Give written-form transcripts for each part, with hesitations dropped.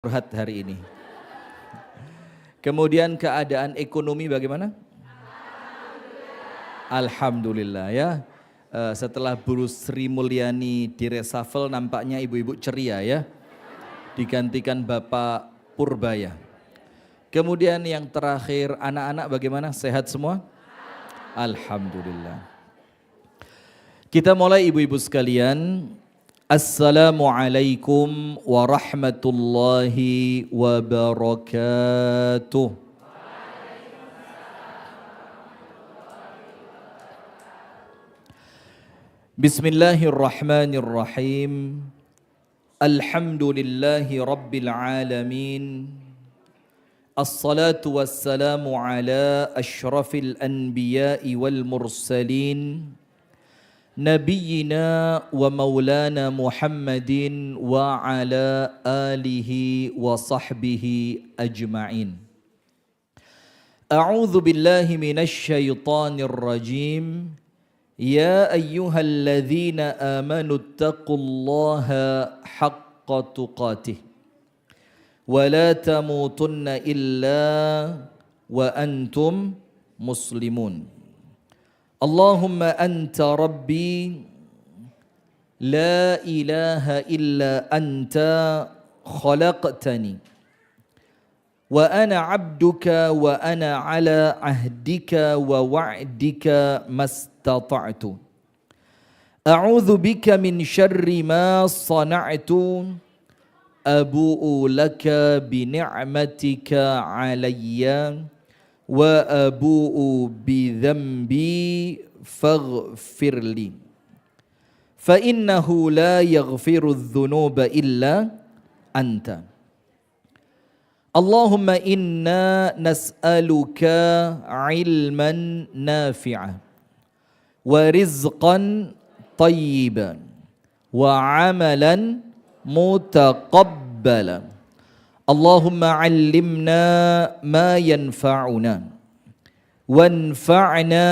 curhat hari ini. Kemudian keadaan ekonomi bagaimana? Alhamdulillah ya. Setelah Bu Sri Mulyani direshuffle nampaknya ibu-ibu ceria ya. Digantikan Bapak Purbaya. Kemudian yang terakhir anak-anak bagaimana? Sehat semua? Alhamdulillah. Kita mulai ibu-ibu sekalian. Assalamualaikum warahmatullahi wabarakatuh. Bismillahirrahmanirrahim. Alhamdulillahi rabbil alamin. Assalatu wassalamu ala ashrafil anbiya'i wal mursalin. Nabiyyina wa maulana Muhammadin wa ala alihi wa sahbihi ajma'in. A'udzu billahi minasy syaithanir rajim. Ya ayyuhalladzina amanu taqullaha haqqa tuqatih wa la tamutunna illa wa antum muslimun. Allahumma anta rabbi la ilaha illa anta khalaqtani wa ana abduka wa ana ala ahdika wa wa'dika mastata'tu. A'udzu bika min syarri ma sana'tu abu'u laka bi ni'matika 'alayya wa abu'u bi dhanbi faghfirli fa innahu la yaghfiru dzunuba illa anta. Allahumma inna nas'aluka ilman nafi'a wa rizqan tayyiban wa amalan mutaqabbalan. Allahumma 'allimna ma yanfa'una wanfa'na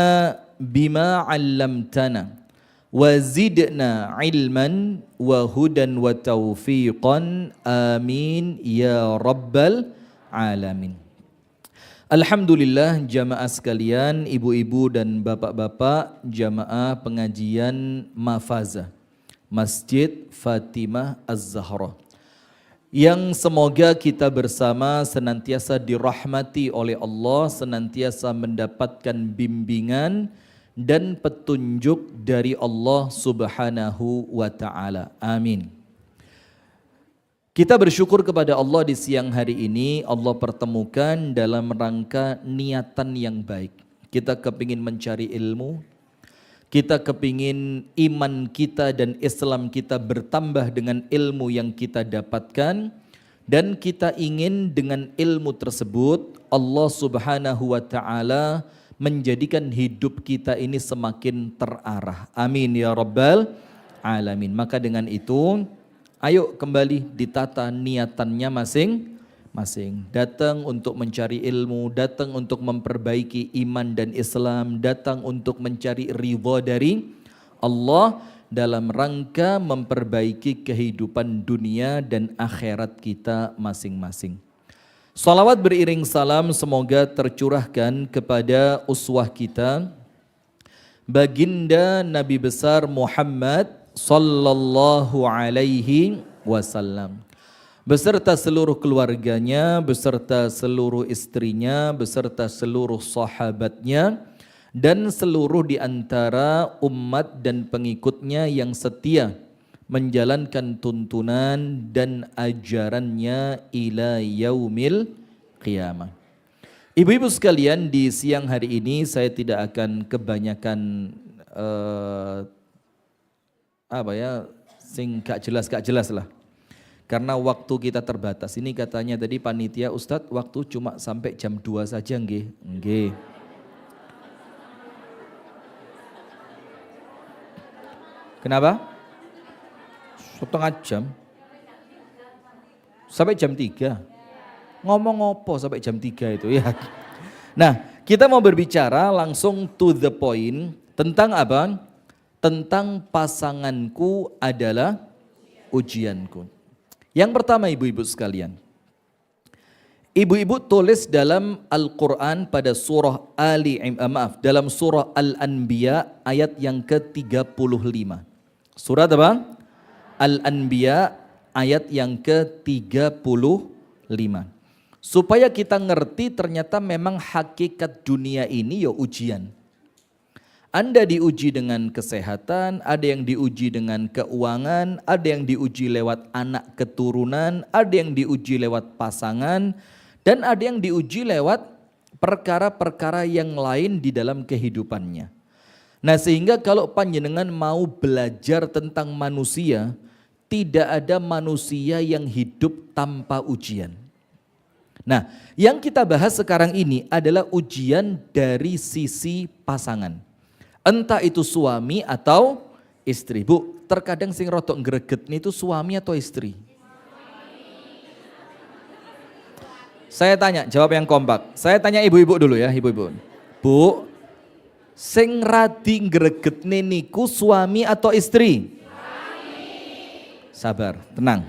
bima 'allamtana wa zidna 'ilman wa hudan wa taufiqan amin ya rabbal alamin. Alhamdulillah jamaah sekalian, ibu-ibu dan bapak-bapak jamaah pengajian Mafazah Masjid Fatimah Az-Zahra, yang semoga kita bersama senantiasa dirahmati oleh Allah, senantiasa mendapatkan bimbingan dan petunjuk dari Allah Subhanahu wa ta'ala. Amin. Kita bersyukur kepada Allah di siang hari ini, Allah pertemukan dalam rangka niatan yang baik. Kita kepingin mencari ilmu, kita kepingin iman kita dan Islam kita bertambah dengan ilmu yang kita dapatkan, dan kita ingin dengan ilmu tersebut Allah Subhanahu wa ta'ala menjadikan hidup kita ini semakin terarah. Amin ya rabbal alamin. Maka dengan itu ayo kembali ditata niatannya masing-masing. Datang untuk mencari ilmu, datang untuk memperbaiki iman dan Islam, datang untuk mencari ridha dari Allah dalam rangka memperbaiki kehidupan dunia dan akhirat kita masing-masing. Salawat beriring salam semoga tercurahkan kepada uswah kita, baginda Nabi besar Muhammad sallallahu alaihi wasallam, beserta seluruh keluarganya, beserta seluruh istrinya, beserta seluruh sahabatnya, dan seluruh di antara umat dan pengikutnya yang setia menjalankan tuntunan dan ajarannya ila yaumil qiyamah. Ibu-ibu sekalian, di siang hari ini saya tidak akan kebanyakan gak jelas lah. Karena waktu kita terbatas. Ini katanya tadi panitia, Ustadz waktu cuma sampai jam 2 saja nggih. Nggih. Kenapa? Setengah jam. Sampai jam 3. Ngomong apa sampai jam 3 itu ya. Nah, kita mau berbicara langsung to the point tentang apa? Tentang pasanganku adalah ujianku. Yang pertama ibu-ibu sekalian, Ibu-ibu tulis dalam Al-Quran pada dalam surah Al-Anbiya ayat yang ke-35. Surat apa? Al-Anbiya ayat yang ke-35. Supaya kita ngerti ternyata memang hakikat dunia ini ya ujian. Anda diuji dengan kesehatan, ada yang diuji dengan keuangan, ada yang diuji lewat anak keturunan, ada yang diuji lewat pasangan, dan ada yang diuji lewat perkara-perkara yang lain di dalam kehidupannya. Nah, sehingga kalau panjenengan mau belajar tentang manusia, tidak ada manusia yang hidup tanpa ujian. Nah, yang kita bahas sekarang ini adalah ujian dari sisi pasangan. Entah itu suami atau istri. Bu, terkadang sing rotok greget itu suami atau istri? Saya tanya, jawab yang kompak. Saya tanya ibu-ibu dulu ya, ibu-ibu. Bu, sing radi greget niku suami atau istri? Sabar, tenang.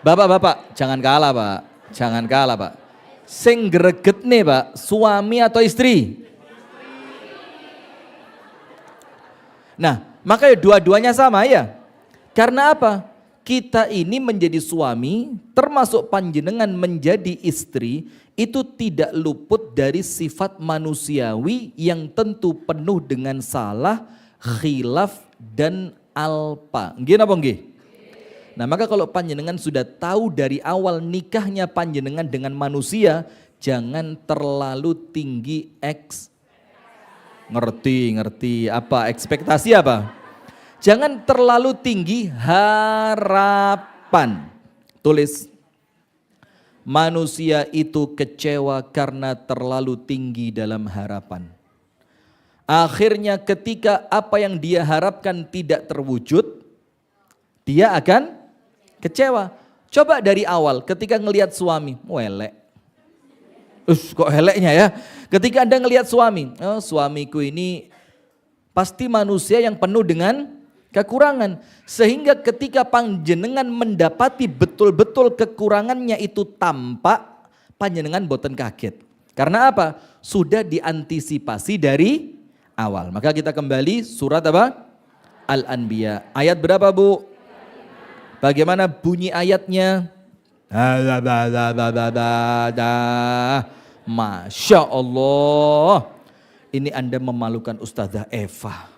Bapak-bapak, jangan kalah Pak. Jangan kalah Pak. Sing greget nih Pak, suami atau istri? Nah, makanya dua-duanya sama ya. Karena apa? Kita ini menjadi suami, termasuk panjenengan menjadi istri, itu tidak luput dari sifat manusiawi yang tentu penuh dengan salah, khilaf, dan alpa. Nggih napa nggih? Nah, maka kalau panjenengan sudah tahu dari awal nikahnya panjenengan dengan manusia, jangan terlalu tinggi ngerti apa ekspektasi apa? Jangan terlalu tinggi harapan. Tulis, manusia itu kecewa karena terlalu tinggi dalam harapan. Akhirnya ketika apa yang dia harapkan tidak terwujud, dia akan kecewa. Coba dari awal ketika ngelihat suami, welek. Kok heleknya ya? Ketika Anda ngelihat suami, oh suamiku ini pasti manusia yang penuh dengan kekurangan. Sehingga ketika panjenengan mendapati betul-betul kekurangannya itu tampak, panjenengan boten kaget. Karena apa? Sudah diantisipasi dari awal. Maka kita kembali surat apa? Al-Anbiya. Ayat berapa Bu? Bagaimana bunyi ayatnya? Masya Allah. Ini Anda memalukan Ustazah Eva.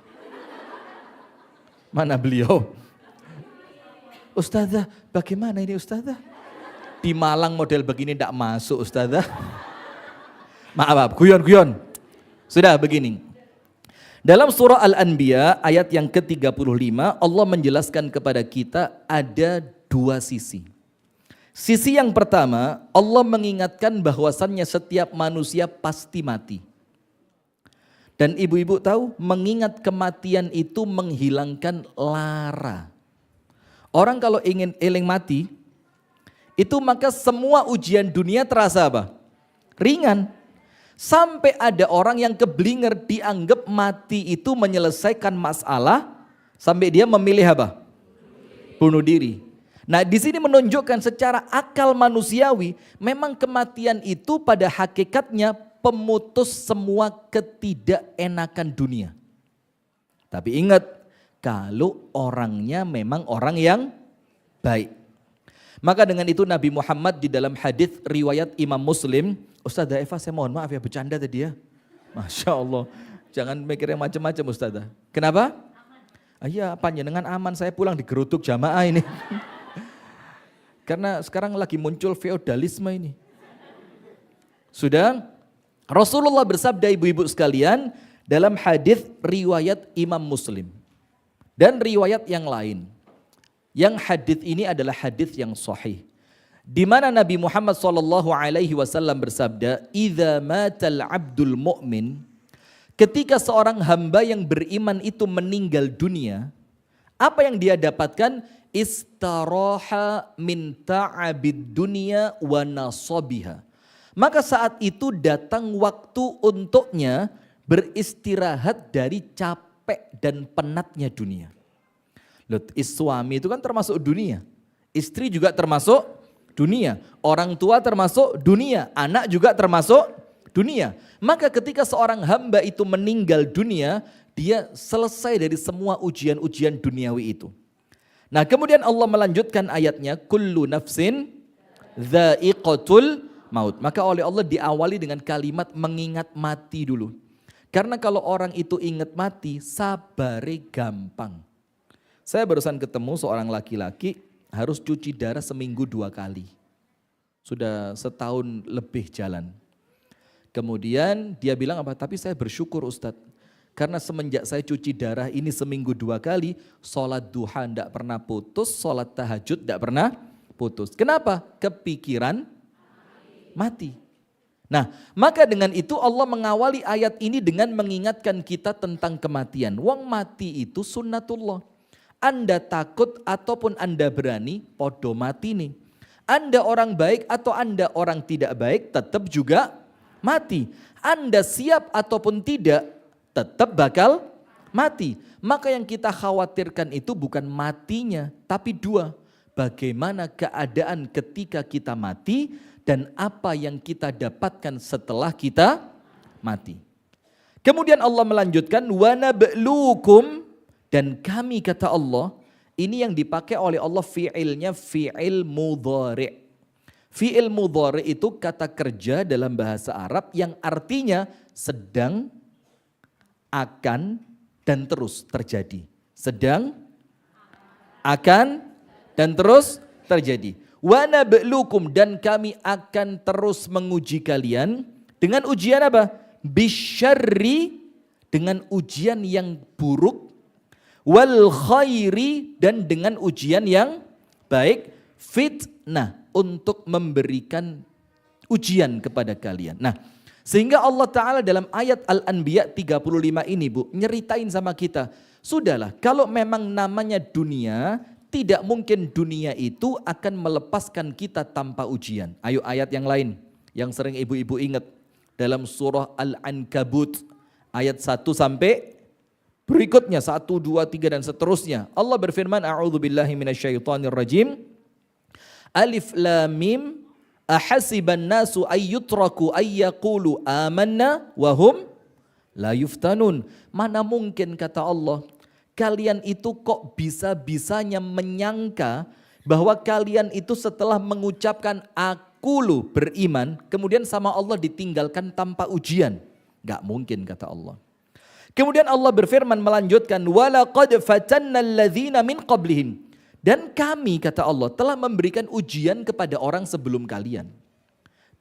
Mana beliau? Ustazah, bagaimana ini Ustazah? Di Malang model begini tidak masuk Ustazah. Maaf, guyon. Sudah begini. Dalam surah Al-Anbiya ayat yang ke-35 Allah menjelaskan kepada kita ada dua sisi. Sisi yang pertama, Allah mengingatkan bahwasannya setiap manusia pasti mati. Dan ibu-ibu tahu, mengingat kematian itu menghilangkan lara. Orang kalau ingin eling mati, itu maka semua ujian dunia terasa apa? Ringan. Sampai ada orang yang keblinger dianggap mati itu menyelesaikan masalah, sampai dia memilih apa? Bunuh diri. Nah, di sini menunjukkan secara akal manusiawi, memang kematian itu pada hakikatnya pemutus semua ketidakenakan dunia. Tapi ingat, kalau orangnya memang orang yang baik. Maka dengan itu Nabi Muhammad di dalam hadis riwayat Imam Muslim, Ustazah Eva saya mohon maaf ya bercanda tadi ya. Masya Allah, jangan mikir yang macam-macam Ustazah. Kenapa? Iya, panjenengan aman, saya pulang digeruduk jamaah ini. Karena sekarang lagi muncul feodalisme ini. Sudah, Rasulullah bersabda ibu-ibu sekalian dalam hadis riwayat Imam Muslim dan riwayat yang lain. Yang hadis ini adalah hadis yang sahih. Di mana Nabi Muhammad SAW bersabda, "Idza matal 'abdul mu'min", ketika seorang hamba yang beriman itu meninggal dunia, apa yang dia dapatkan? Istaraha min ta'abid dunia wa nasabiha. Maka saat itu datang waktu untuknya beristirahat dari capek dan penatnya dunia. Loh, suami itu kan termasuk dunia. Istri juga termasuk dunia. Orang tua termasuk dunia, anak juga termasuk dunia. Maka ketika seorang hamba itu meninggal dunia, dia selesai dari semua ujian-ujian duniawi itu. Nah, kemudian Allah melanjutkan ayatnya, kullu nafsin dha'iqatul maut. Maka oleh Allah diawali dengan kalimat mengingat mati dulu. Karena kalau orang itu ingat mati, sabare gampang. Saya barusan ketemu seorang laki-laki harus cuci darah seminggu 2 kali. Sudah setahun lebih jalan. Kemudian dia bilang apa? Tapi saya bersyukur Ustadz. Karena semenjak saya cuci darah ini seminggu 2 kali, sholat duha tidak pernah putus, sholat tahajud tidak pernah putus. Kenapa? Kepikiran mati. Nah, maka dengan itu Allah mengawali ayat ini dengan mengingatkan kita tentang kematian. Wong mati itu sunnatullah. Anda takut ataupun Anda berani, podo mati nih. Anda orang baik atau Anda orang tidak baik, tetap juga mati. Anda siap ataupun tidak, tetap bakal mati. Maka yang kita khawatirkan itu bukan matinya, tapi 2. Bagaimana keadaan ketika kita mati dan apa yang kita dapatkan setelah kita mati. Kemudian Allah melanjutkan, wa nabluukum, dan kami kata Allah, ini yang dipakai oleh Allah fi'ilnya fi'il mudhari'. Fi'il mudhari' itu kata kerja dalam bahasa Arab yang artinya sedang, akan, dan terus terjadi. Sedang, akan, dan terus terjadi. Wa nabluukum, dan kami akan terus menguji kalian dengan ujian apa? Bisyarri, dengan ujian yang buruk, wal khairi, dan dengan ujian yang baik, fitnah, untuk memberikan ujian kepada kalian. Nah, sehingga Allah Ta'ala dalam ayat Al-Anbiya 35 ini Bu, nyeritain sama kita, sudahlah kalau memang namanya dunia, tidak mungkin dunia itu akan melepaskan kita tanpa ujian. Ayo ayat yang lain, yang sering ibu-ibu ingat, dalam surah Al-Ankabut, ayat 1 sampai berikutnya, 1, 2, 3 dan seterusnya. Allah berfirman, a'udzubillahi minasyaitonirrajim. Alif lam mim, ahasiban nasu ayyutraku ayyaqulu amanna wahum la yuftanun. Mana mungkin kata Allah, kalian itu kok bisa-bisanya menyangka bahwa kalian itu setelah mengucapkan aku lu beriman, kemudian sama Allah ditinggalkan tanpa ujian. Gak mungkin kata Allah. Kemudian Allah berfirman melanjutkan, walaqad fatanna alladzina min qablihim. Dan kami kata Allah telah memberikan ujian kepada orang sebelum kalian.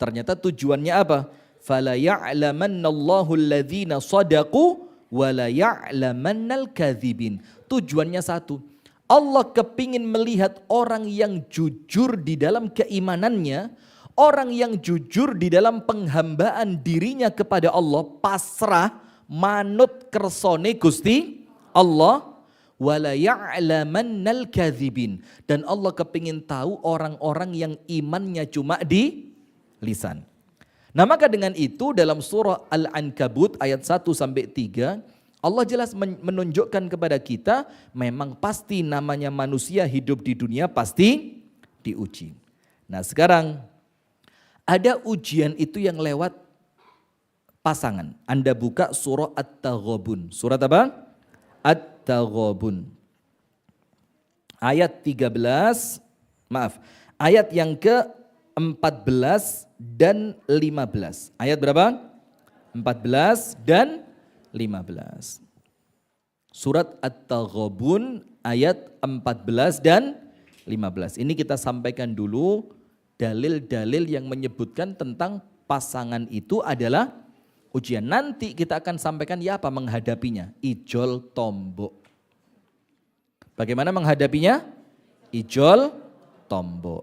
Ternyata tujuannya apa? Fala ya'lamannallahu alladzina shadaqu wa la ya'lamannal kadzibin. Tujuannya satu. Allah kepingin melihat orang yang jujur di dalam keimanannya, orang yang jujur di dalam penghambaan dirinya kepada Allah, pasrah, manut kersone Gusti Allah. Wala ya'lamannal kadzibin, dan Allah kepingin tahu orang-orang yang imannya cuma di lisan. Nah, maka dengan itu dalam surah Al-Ankabut ayat 1 sampai 3 Allah jelas menunjukkan kepada kita memang pasti namanya manusia hidup di dunia pasti diuji. Nah, sekarang ada ujian itu yang lewat pasangan. Anda buka surah At-Taghabun. Surat apa? At-Taghabun. Ayat 13, ayat yang ke-14 dan 15. Ayat berapa? 14 dan 15. Surat At-Taghabun ayat 14 dan 15. Ini kita sampaikan dulu dalil-dalil yang menyebutkan tentang pasangan itu adalah ujian. Nanti kita akan sampaikan ya apa menghadapinya. Ijol tombok. Bagaimana menghadapinya? Ijol tombok.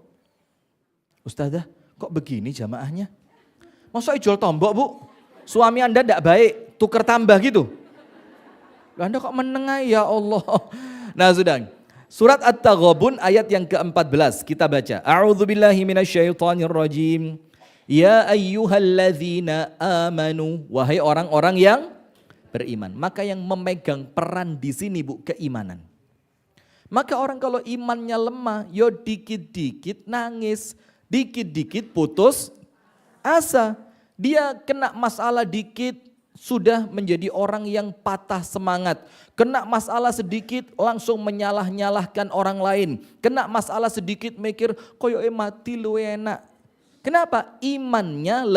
Ustazah, kok begini jamaahnya? Masa ijol tombok Bu? Suami Anda tidak baik, tuker tambah gitu? Anda kok menengah ya Allah. Nah sudah. Surat At-Taghabun ayat yang ke-14 kita baca. A'udzubillahi minasyaitonirrajim. Ya ayyuhalladzina amanu, wahai orang-orang yang beriman. Maka yang memegang peran di sini Bu, keimanan. Maka orang kalau imannya lemah, yo dikit-dikit nangis, Dikit-dikit putus asa. Dia kena masalah dikit sudah menjadi orang yang patah semangat. Kena masalah sedikit langsung menyalah-nyalahkan orang lain. Kena masalah sedikit mikir koyoke mati lu enak. Kenapa? Imannya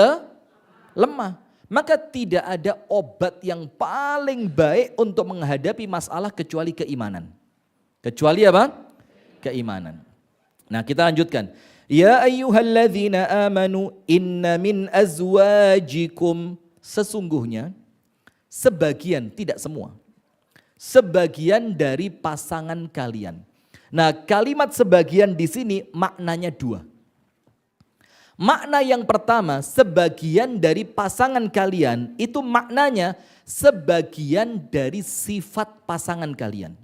lemah. Maka tidak ada obat yang paling baik untuk menghadapi masalah kecuali keimanan. Kecuali apa? Keimanan. Nah, kita lanjutkan. Ya ayyuhalladzina amanu inna min azwajikum. Sesungguhnya sebagian, tidak semua. Sebagian dari pasangan kalian. Nah, kalimat sebagian di sini maknanya dua. Makna yang pertama, sebagian dari pasangan kalian, itu maknanya sebagian dari sifat pasangan kalian.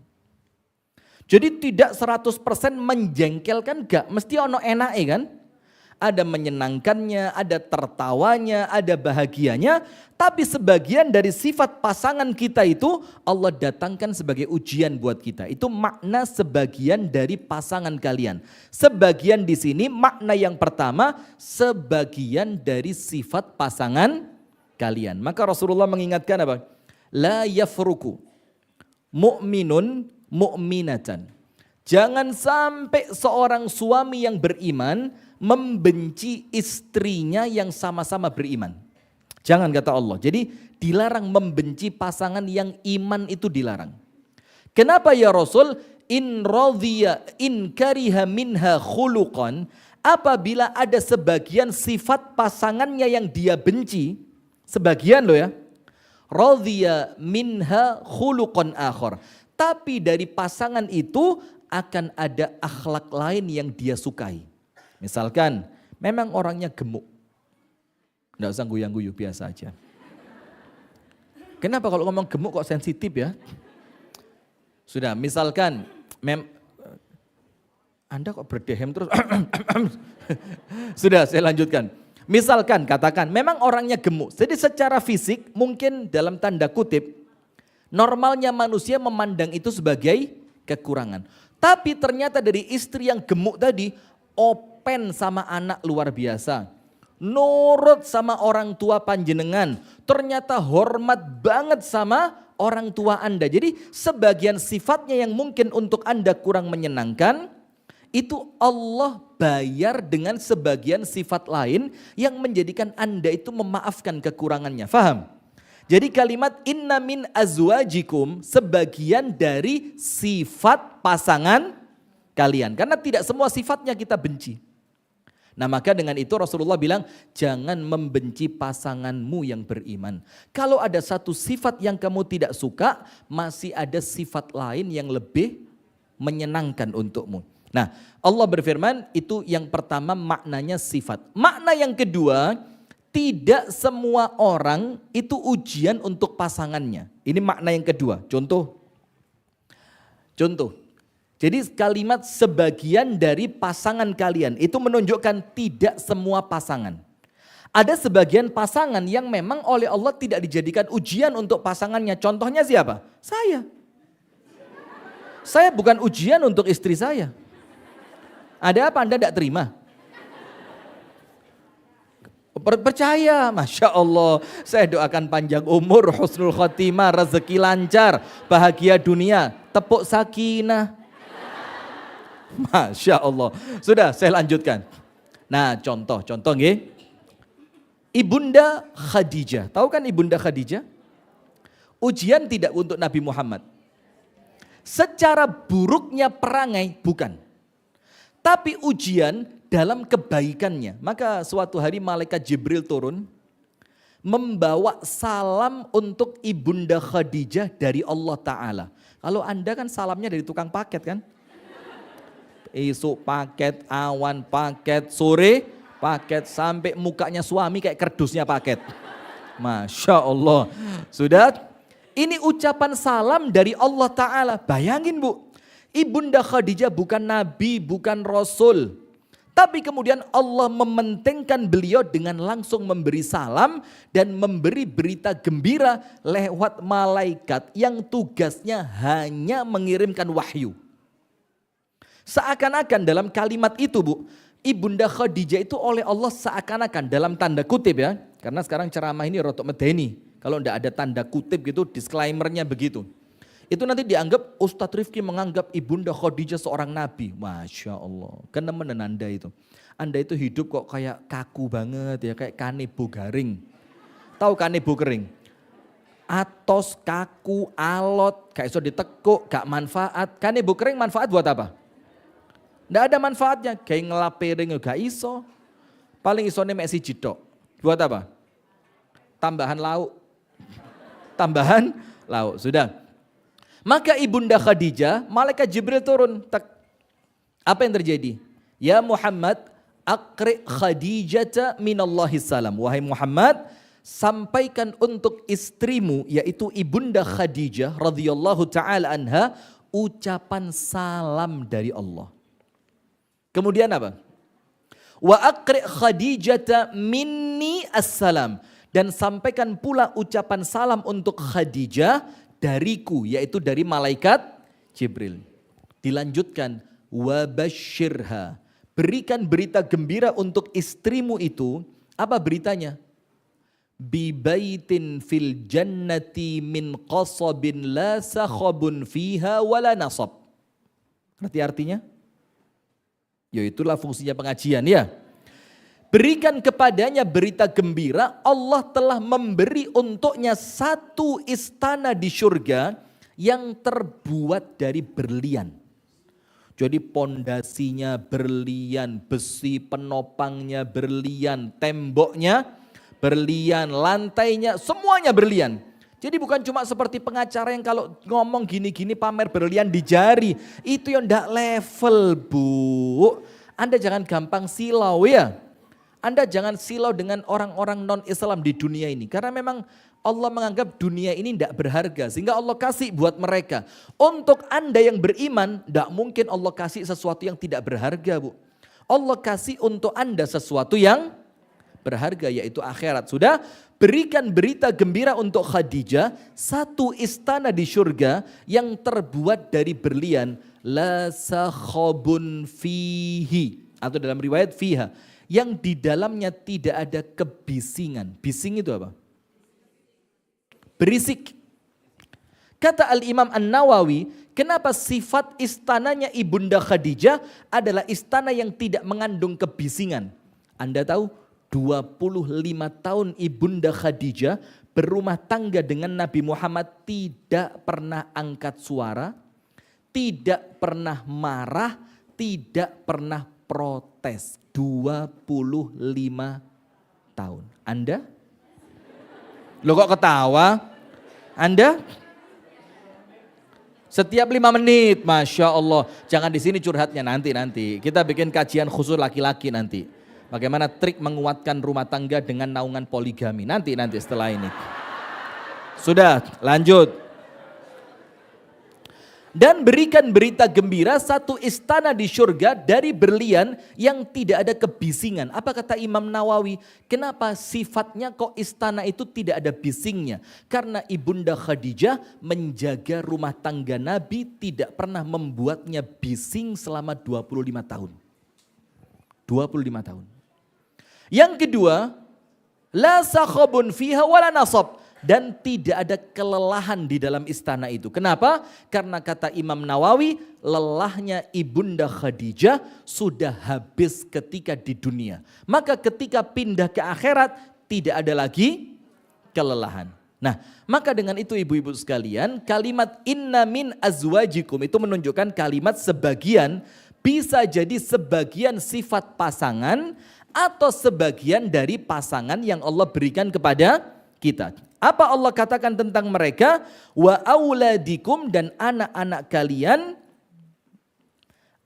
Jadi tidak 100% menjengkelkan, gak mesti ono enake kan? Ada menyenangkannya, ada tertawanya, ada bahagianya. Tapi sebagian dari sifat pasangan kita itu Allah datangkan sebagai ujian buat kita. Itu makna sebagian dari pasangan kalian. Sebagian di sini makna yang pertama, sebagian dari sifat pasangan kalian. Maka Rasulullah mengingatkan apa? La yafruku mu'minun mu'minatan. Jangan sampai seorang suami yang beriman membenci istrinya yang sama-sama beriman. Jangan, kata Allah. Jadi dilarang membenci pasangan yang iman, itu dilarang. Kenapa ya Rasul? In radhiya in kariha minha khuluqan, apabila ada sebagian sifat pasangannya yang dia benci, sebagian loh ya. Radhiya minha khuluqan akhar. Tapi dari pasangan itu akan ada akhlak lain yang dia sukai. Misalkan memang orangnya gemuk. Enggak usah guyang-guyu, biasa aja. Kenapa kalau ngomong gemuk kok sensitif ya? Sudah, misalkan Anda kok berdehem terus. Sudah, saya lanjutkan. Misalkan katakan memang orangnya gemuk. Jadi secara fisik mungkin dalam tanda kutip normalnya manusia memandang itu sebagai kekurangan. Tapi ternyata dari istri yang gemuk tadi, open sama anak luar biasa. Nurut sama orang tua panjenengan. Ternyata hormat banget sama orang tua Anda. Jadi sebagian sifatnya yang mungkin untuk Anda kurang menyenangkan, itu Allah bayar dengan sebagian sifat lain yang menjadikan Anda itu memaafkan kekurangannya. Faham? Jadi kalimat inna min azwajikum, sebagian dari sifat pasangan kalian. Karena tidak semua sifatnya kita benci. Nah, maka dengan itu Rasulullah bilang jangan membenci pasanganmu yang beriman. Kalau ada satu sifat yang kamu tidak suka, masih ada sifat lain yang lebih menyenangkan untukmu. Nah, Allah berfirman itu yang pertama maknanya sifat. Makna yang kedua, tidak semua orang itu ujian untuk pasangannya. Ini makna yang kedua. Contoh. Jadi kalimat sebagian dari pasangan kalian itu menunjukkan tidak semua pasangan. Ada sebagian pasangan yang memang oleh Allah tidak dijadikan ujian untuk pasangannya. Contohnya siapa? Saya. Saya bukan ujian untuk istri saya. Ada apa Anda tidak terima? Percaya, Masya Allah, saya doakan panjang umur, husnul khotimah, rezeki lancar, bahagia dunia, tepuk sakinah. Masya Allah. Sudah, saya lanjutkan. Nah, contoh nggih. Ibunda Khadijah, tahu kan Ibunda Khadijah? Ujian tidak untuk Nabi Muhammad. Secara buruknya perangai, bukan. Tapi ujian dalam kebaikannya. Maka suatu hari malaikat Jibril turun membawa salam untuk Ibunda Khadijah dari Allah Ta'ala. Kalau Anda kan salamnya dari tukang paket kan? Esok paket, awan paket, sore paket, sampai mukanya suami kayak kerdusnya paket. Masya Allah. Sudah, ini ucapan salam dari Allah Ta'ala. Bayangin Bu, Ibunda Khadijah bukan nabi, bukan rasul. Tapi kemudian Allah mementingkan beliau dengan langsung memberi salam dan memberi berita gembira lewat malaikat yang tugasnya hanya mengirimkan wahyu. Seakan-akan dalam kalimat itu Bu, Ibunda Khadijah itu oleh Allah seakan-akan dalam tanda kutip ya. Karena sekarang ceramah ini rotok medeni. Kalau tidak ada tanda kutip gitu, disclaimernya begitu. Itu nanti dianggap Ustadz Rifki menganggap Ibunda Khadijah seorang nabi. Masya Allah, kenemenan Anda itu. Anda itu hidup kok kayak kaku banget ya, kayak kanebo garing. Tahu kanebo kering? Atos, kaku, alot, gak iso ditekuk, gak manfaat. Kanebo kering manfaat buat apa? Nggak ada manfaatnya, kayak ngelapiring gak iso. Paling isone mek siji tok. Buat apa? Tambahan lauk. Tambahan lauk, sudah. Maka Ibunda Khadijah, malaikat Jibril turun. Tak. Apa yang terjadi? Ya Muhammad, aqri Khadijata minallahi salam. Wahai Muhammad, sampaikan untuk istrimu, yaitu Ibunda Khadijah radhiyallahu ta'ala anha, ucapan salam dari Allah. Kemudian apa? Wa aqri Khadijata minni assalam. Dan sampaikan pula ucapan salam untuk Khadijah dariku, yaitu dari malaikat Jibril. Dilanjutkan, wa basyirha. Berikan berita gembira untuk istrimu itu. Apa beritanya? Bi baitin fil jannati min qasabin la sakhabun fiha wala nasab. Ngerti artinya? Ya itulah fungsinya pengajian ya. Berikan kepadanya berita gembira, Allah telah memberi untuknya satu istana di surga yang terbuat dari berlian. Jadi pondasinya berlian, besi penopangnya berlian, temboknya berlian, lantainya semuanya berlian. Jadi bukan cuma seperti pengacara yang kalau ngomong gini-gini pamer berlian di jari. Itu yang enggak level, Bu. Anda jangan gampang silau ya. Anda jangan silau dengan orang-orang non-Islam di dunia ini. Karena memang Allah menganggap dunia ini tidak berharga. Sehingga Allah kasih buat mereka. Untuk Anda yang beriman, tidak mungkin Allah kasih sesuatu yang tidak berharga, Bu. Allah kasih untuk Anda sesuatu yang berharga, yaitu akhirat. Sudah, berikan berita gembira untuk Khadijah. Satu istana di surga yang terbuat dari berlian. La sakhabun fihi. Atau dalam riwayat fiha. Yang di dalamnya tidak ada kebisingan. Bising itu apa? Berisik. Kata Al-Imam An-Nawawi, kenapa sifat istananya Ibunda Khadijah adalah istana yang tidak mengandung kebisingan. Anda tahu 25 tahun Ibunda Khadijah berumah tangga dengan Nabi Muhammad, tidak pernah angkat suara, tidak pernah marah, tidak pernah protes. 25 tahun. Anda? Loh kok ketawa? Anda? Setiap 5 menit, Masya Allah. Jangan di sini curhatnya nanti. Kita bikin kajian khusus laki-laki nanti. Bagaimana trik menguatkan rumah tangga dengan naungan poligami. Nanti setelah ini. Sudah, lanjut. Dan berikan berita gembira satu istana di surga dari berlian yang tidak ada kebisingan. Apa kata Imam Nawawi? Kenapa sifatnya kok istana itu tidak ada bisingnya? Karena Ibunda Khadijah menjaga rumah tangga Nabi, tidak pernah membuatnya bising selama 25 tahun. 25 tahun. Yang kedua, la sakhabun fiha wala nasab. Dan tidak ada kelelahan di dalam istana itu. Kenapa? Karena kata Imam Nawawi, lelahnya Ibunda Khadijah sudah habis ketika di dunia. Maka ketika pindah ke akhirat, tidak ada lagi kelelahan. Nah, maka dengan itu ibu-ibu sekalian, kalimat inna min azwajikum itu menunjukkan kalimat sebagian, bisa jadi sebagian sifat pasangan atau sebagian dari pasangan yang Allah berikan kepada kita. Apa Allah katakan tentang mereka? Wa auladikum, dan anak-anak kalian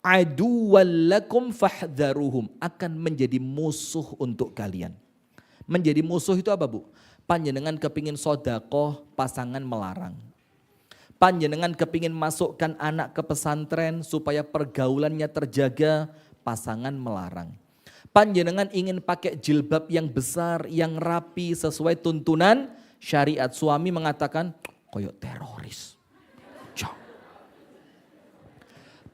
aduwallakum fahdharuhum, akan menjadi musuh untuk kalian. Menjadi musuh itu apa, Bu? Panjenengan kepingin sodakoh, pasangan melarang. Panjenengan kepingin masukkan anak ke pesantren supaya pergaulannya terjaga, pasangan melarang. Panjenengan ingin pakai jilbab yang besar, yang rapi sesuai tuntunan syariat, suami mengatakan koyok teroris.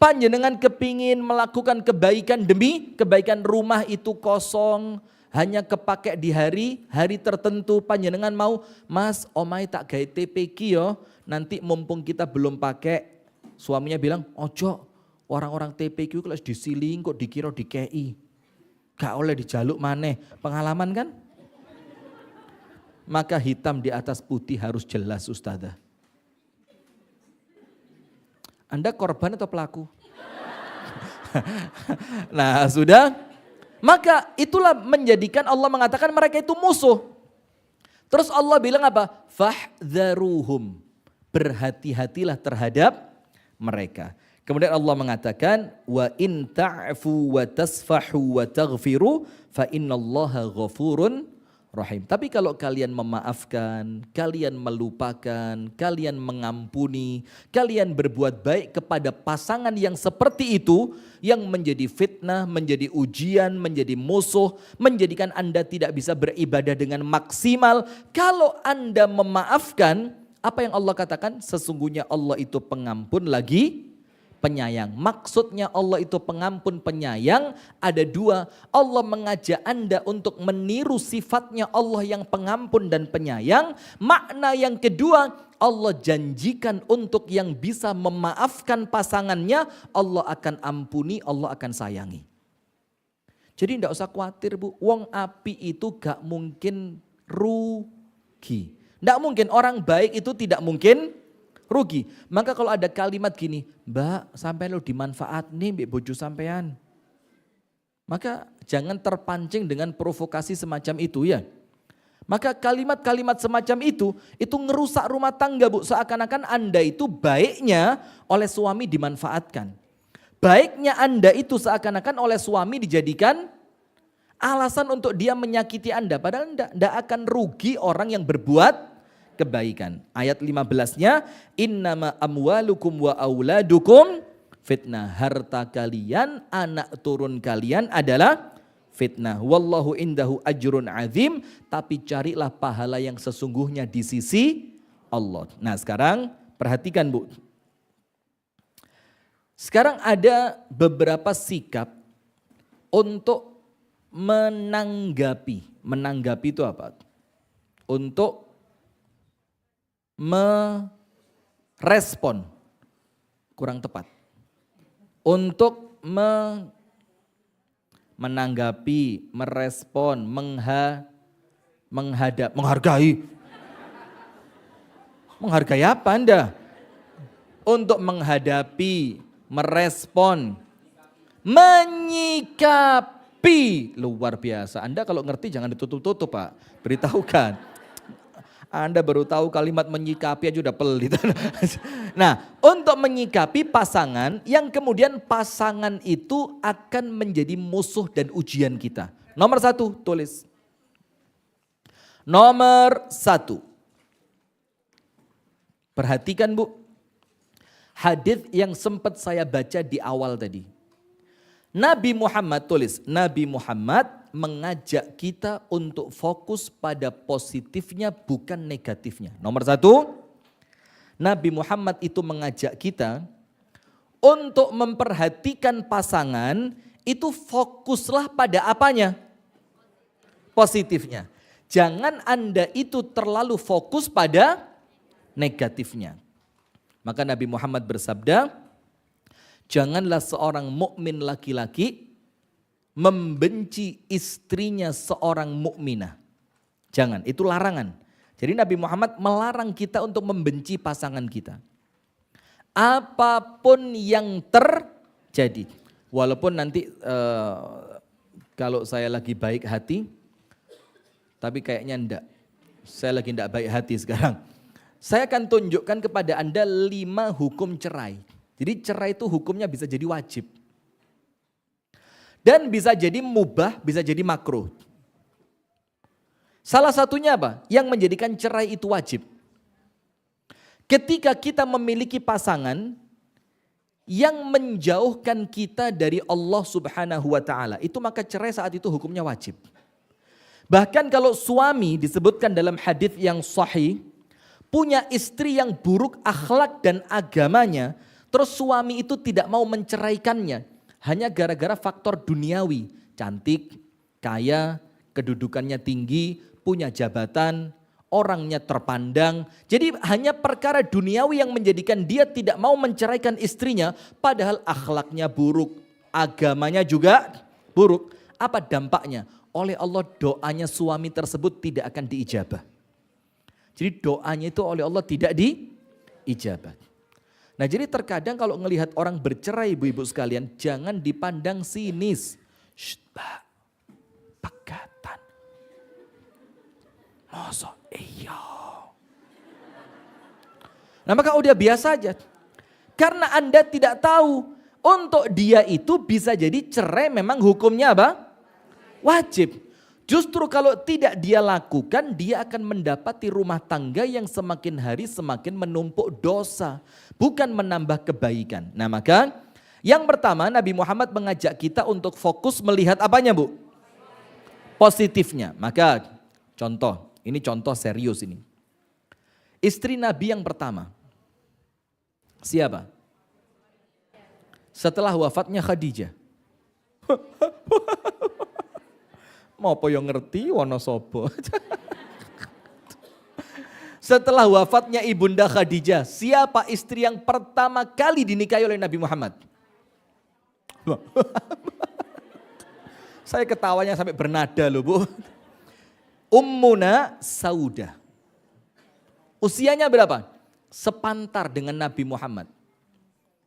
Panjenengan kepingin melakukan kebaikan demi kebaikan, rumah itu kosong, hanya kepake di hari tertentu. Panjenengan mau, Mas, omai tak gawe TPQ yo, nanti mumpung kita belum pakai. Suaminya bilang, ojo, orang-orang TPQ kalau disiling kok dikira dikei. Gak oleh dijaluk maneh, pengalaman kan? Maka hitam di atas putih harus jelas, Ustazah. Anda korban atau pelaku? Nah sudah, maka itulah menjadikan Allah mengatakan mereka itu musuh. Terus Allah bilang apa? Fahdharuhum, berhati-hatilah terhadap mereka. Kemudian Allah mengatakan wa in ta'fu wa tasfahu wa taghfiru fa innallaha ghafurun rahim. Tapi kalau kalian memaafkan, kalian melupakan, kalian mengampuni, kalian berbuat baik kepada pasangan yang seperti itu, yang menjadi fitnah, menjadi ujian, menjadi musuh, menjadikan Anda tidak bisa beribadah dengan maksimal. Kalau Anda memaafkan, apa yang Allah katakan? Sesungguhnya Allah itu pengampun lagi penyayang. Maksudnya Allah itu pengampun penyayang ada dua. Allah mengajak Anda untuk meniru sifatnya Allah yang pengampun dan penyayang. Makna yang kedua, Allah janjikan untuk yang bisa memaafkan pasangannya, Allah akan ampuni, Allah akan sayangi. Jadi tidak usah khawatir Bu, wong api itu gak mungkin rugi. Tidak mungkin, orang baik itu tidak mungkin rugi. Maka kalau ada kalimat gini, Mbak sampai lo dimanfaat nih mbak bojo sampean. Maka jangan terpancing dengan provokasi semacam itu ya. Maka kalimat-kalimat semacam itu ngerusak rumah tangga Bu. Seakan-akan Anda itu baiknya oleh suami dimanfaatkan. Baiknya Anda itu seakan-akan oleh suami dijadikan alasan untuk dia menyakiti Anda. Padahal tidak akan rugi orang yang berbuat kebaikan. Ayat 15-nya, innama amwalukum wa auladukum fitnah. Harta kalian, anak turun kalian adalah fitnah. Wallahu indahu ajrun azim. Tapi carilah pahala yang sesungguhnya di sisi Allah. Nah sekarang perhatikan Bu. Sekarang ada beberapa sikap untuk menanggapi. Menanggapi itu apa? Untuk merespon, kurang tepat. Untuk menanggapi, merespon, menghadap, menghargai. Menghargai apa Anda? Untuk menghadapi, merespon, menyikapi. Luar biasa. Anda kalau ngerti jangan ditutup-tutup Pak, beritahukan. Anda baru tahu kalimat menyikapi aja udah pelit. Nah, untuk menyikapi pasangan yang kemudian pasangan itu akan menjadi musuh dan ujian kita. Nomor satu, tulis. Nomor satu. Perhatikan Bu. Hadis yang sempat saya baca di awal tadi. Nabi Muhammad, tulis, Nabi Muhammad mengajak kita untuk fokus pada positifnya bukan negatifnya. Nomor satu, Nabi Muhammad itu mengajak kita untuk memperhatikan pasangan itu fokuslah pada apanya? Positifnya. Jangan Anda itu terlalu fokus pada negatifnya. Maka Nabi Muhammad bersabda, janganlah seorang mukmin laki-laki membenci istrinya seorang mukminah. Jangan, itu larangan. Jadi Nabi Muhammad melarang kita untuk membenci pasangan kita. Apapun yang terjadi. Walaupun nanti kalau saya lagi baik hati, tapi kayaknya enggak. Saya lagi enggak baik hati sekarang. Saya akan tunjukkan kepada Anda 5 hukum cerai. Jadi cerai itu hukumnya bisa jadi wajib. Dan bisa jadi mubah, bisa jadi makruh. Salah satunya apa? Yang menjadikan cerai itu wajib. Ketika kita memiliki pasangan yang menjauhkan kita dari Allah Subhanahu wa taala, itu maka cerai saat itu hukumnya wajib. Bahkan kalau suami disebutkan dalam hadis yang sahih, punya istri yang buruk akhlak dan agamanya, Terus suami itu tidak mau menceraikannya hanya gara-gara faktor duniawi, cantik, kaya, kedudukannya tinggi, punya jabatan, orangnya terpandang. Jadi hanya perkara duniawi yang menjadikan dia tidak mau menceraikan istrinya, padahal akhlaknya buruk, agamanya juga buruk. Apa dampaknya? Oleh Allah doanya suami tersebut tidak akan diijabah. Jadi doanya itu oleh Allah tidak diijabah. Nah jadi terkadang kalau ngelihat orang bercerai ibu-ibu sekalian, jangan dipandang sinis. Mbak, pegatan. Masa iya. Nah maka udah biasa aja. Karena Anda tidak tahu, untuk dia itu bisa jadi cerai memang hukumnya apa? Wajib. Justru kalau tidak dia lakukan, dia akan mendapati rumah tangga yang semakin hari semakin menumpuk dosa. Bukan menambah kebaikan. Nah maka yang pertama Nabi Muhammad mengajak kita untuk fokus melihat apanya Bu? Positifnya. Maka contoh, ini contoh serius ini. Istri Nabi yang pertama. Siapa? Setelah wafatnya Khadijah. Mau apa yang ngerti Wonosobo. Setelah wafatnya Ibunda Khadijah, siapa istri yang pertama kali dinikahi oleh Nabi Muhammad? Saya ketawanya sampai bernada loh Bu. Ummuna Saudah. Usianya berapa? Sepantar dengan Nabi Muhammad.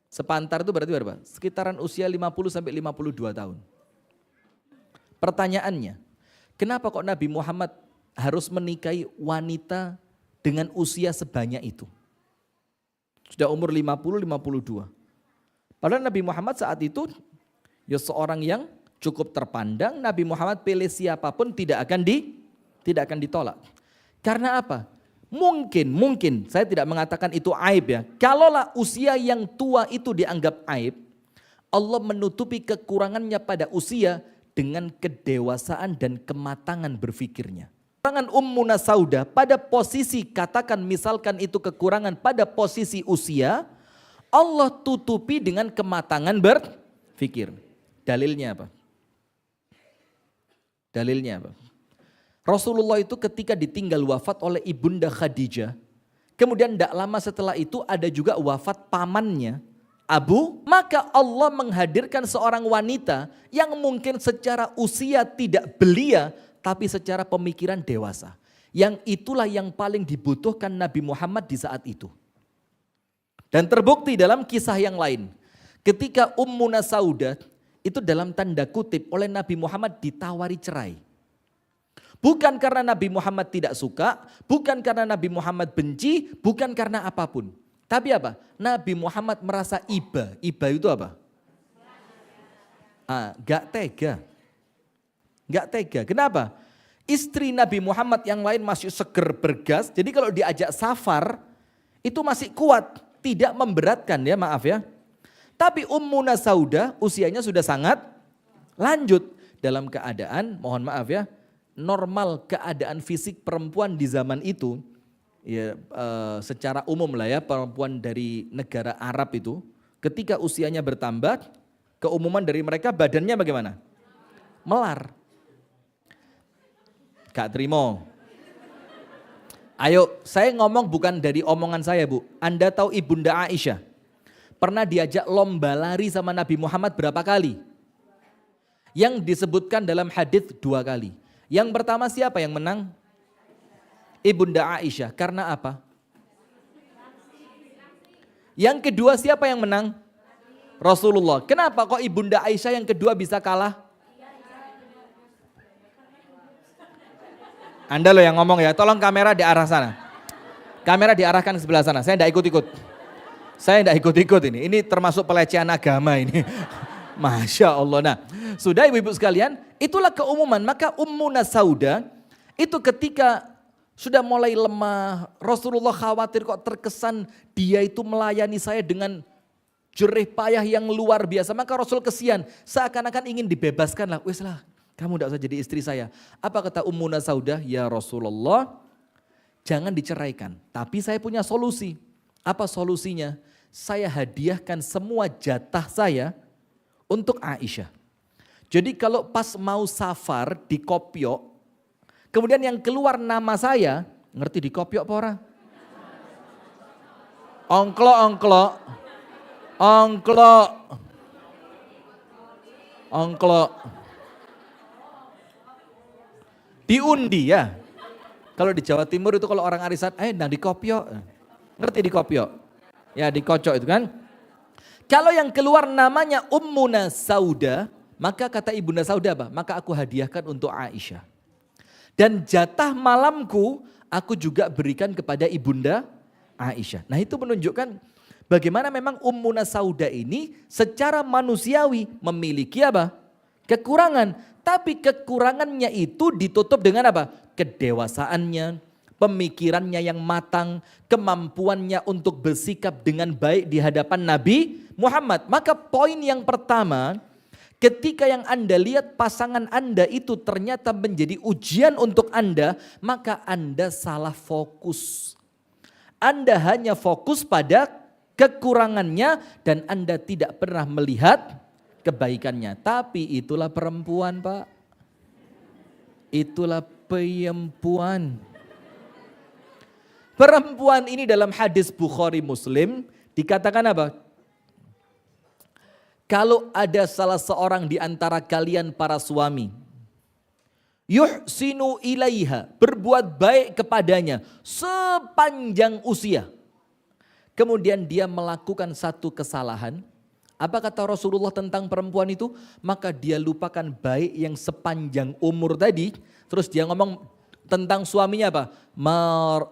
Sepantar itu berarti berapa? Sekitaran usia 50 sampai 52 tahun. Pertanyaannya, kenapa kok Nabi Muhammad harus menikahi wanita dengan usia sebanyak itu? Sudah umur 50-52. Padahal Nabi Muhammad saat itu ya seorang yang cukup terpandang. Nabi Muhammad pilih siapapun tidak akan ditolak. Karena apa? Mungkin, saya tidak mengatakan itu aib ya. Kalaulah usia yang tua itu dianggap aib, Allah menutupi kekurangannya pada usia dengan kedewasaan dan kematangan berfikirnya. Kekurangan Ummuna Saudah pada posisi, katakan misalkan itu kekurangan pada posisi usia, Allah tutupi dengan kematangan berfikir. Dalilnya apa? Rasulullah itu ketika ditinggal wafat oleh Ibunda Khadijah, kemudian tidak lama setelah itu ada juga wafat pamannya, maka Allah menghadirkan seorang wanita yang mungkin secara usia tidak belia, tapi secara pemikiran dewasa. Yang itulah yang paling dibutuhkan Nabi Muhammad di saat itu. Dan terbukti dalam kisah yang lain, ketika Ummuna Saudah itu dalam tanda kutip oleh Nabi Muhammad ditawari cerai. Bukan karena Nabi Muhammad tidak suka, bukan karena Nabi Muhammad benci, bukan karena apapun. Tapi apa? Nabi Muhammad merasa iba. Iba itu apa? Gak tega. Kenapa? Istri Nabi Muhammad yang lain masih seger bergas. Jadi kalau diajak safar itu masih kuat. Tidak memberatkan ya, maaf ya. Tapi Ummuna Saudah usianya sudah sangat lanjut. Dalam keadaan, mohon maaf ya, normal keadaan fisik perempuan di zaman itu, ya secara umum lah ya, perempuan dari negara Arab itu ketika usianya bertambah, keumuman dari mereka badannya bagaimana? Melar. Gak terima. Ayo, saya ngomong bukan dari omongan saya Bu. Anda tahu Ibunda Aisyah pernah diajak lomba lari sama Nabi Muhammad berapa kali? Yang disebutkan dalam hadis 2 kali. Yang pertama siapa yang menang? Ibunda Aisyah. Karena apa? Yang kedua siapa yang menang? Rasulullah. Kenapa kok Ibunda Aisyah yang kedua bisa kalah? Anda loh yang ngomong ya, tolong kamera di arah sana. Kamera diarahkan ke sebelah sana, saya tidak ikut-ikut ini. Ini termasuk pelecehan agama ini. Masya Allah. Nah, sudah ibu-ibu sekalian, itulah keumuman. Maka Ummuna Saudah itu ketika sudah mulai lemah, Rasulullah khawatir kok terkesan dia itu melayani saya dengan jerih payah yang luar biasa. Maka Rasul kesian, seakan-akan ingin dibebaskan lah. Wes lah, kamu tidak usah jadi istri saya. Apa kata Ummuna Saudah? Ya Rasulullah, jangan diceraikan. Tapi saya punya solusi. Apa solusinya? saya hadiahkan semua jatah saya untuk Aisyah. Jadi kalau pas mau safar di Kopyok, kemudian yang keluar nama saya, ngerti di Kopyok apa ora? Ongklok. Diundi ya. Kalau di Jawa Timur itu kalau orang arisan, nang di Kopyok. Ngerti di Kopyok? Ya di Kocok itu kan. Kalau yang keluar namanya Ummuna Sauda, maka kata Ibunda Sauda apa? Maka aku hadiahkan untuk Aisyah. Dan jatah malamku aku juga berikan kepada Ibunda Aisyah. Nah itu menunjukkan bagaimana memang Ummuna Sauda ini secara manusiawi memiliki apa? Kekurangan. Tapi kekurangannya itu ditutup dengan apa? Kedewasaannya, pemikirannya yang matang, kemampuannya untuk bersikap dengan baik di hadapan Nabi Muhammad. Maka poin yang pertama, ketika yang Anda lihat pasangan Anda itu ternyata menjadi ujian untuk Anda, maka Anda salah fokus. Anda hanya fokus pada kekurangannya dan Anda tidak pernah melihat kebaikannya. Tapi itulah perempuan, Pak. Itulah perempuan. Perempuan ini dalam hadis Bukhari Muslim dikatakan apa? Kalau ada salah seorang di antara kalian para suami, yuhsinu ilaiha, berbuat baik kepadanya sepanjang usia. Kemudian dia melakukan satu kesalahan. Apa kata Rasulullah tentang perempuan itu? Maka dia lupakan baik yang sepanjang umur tadi. Terus dia ngomong tentang suaminya apa?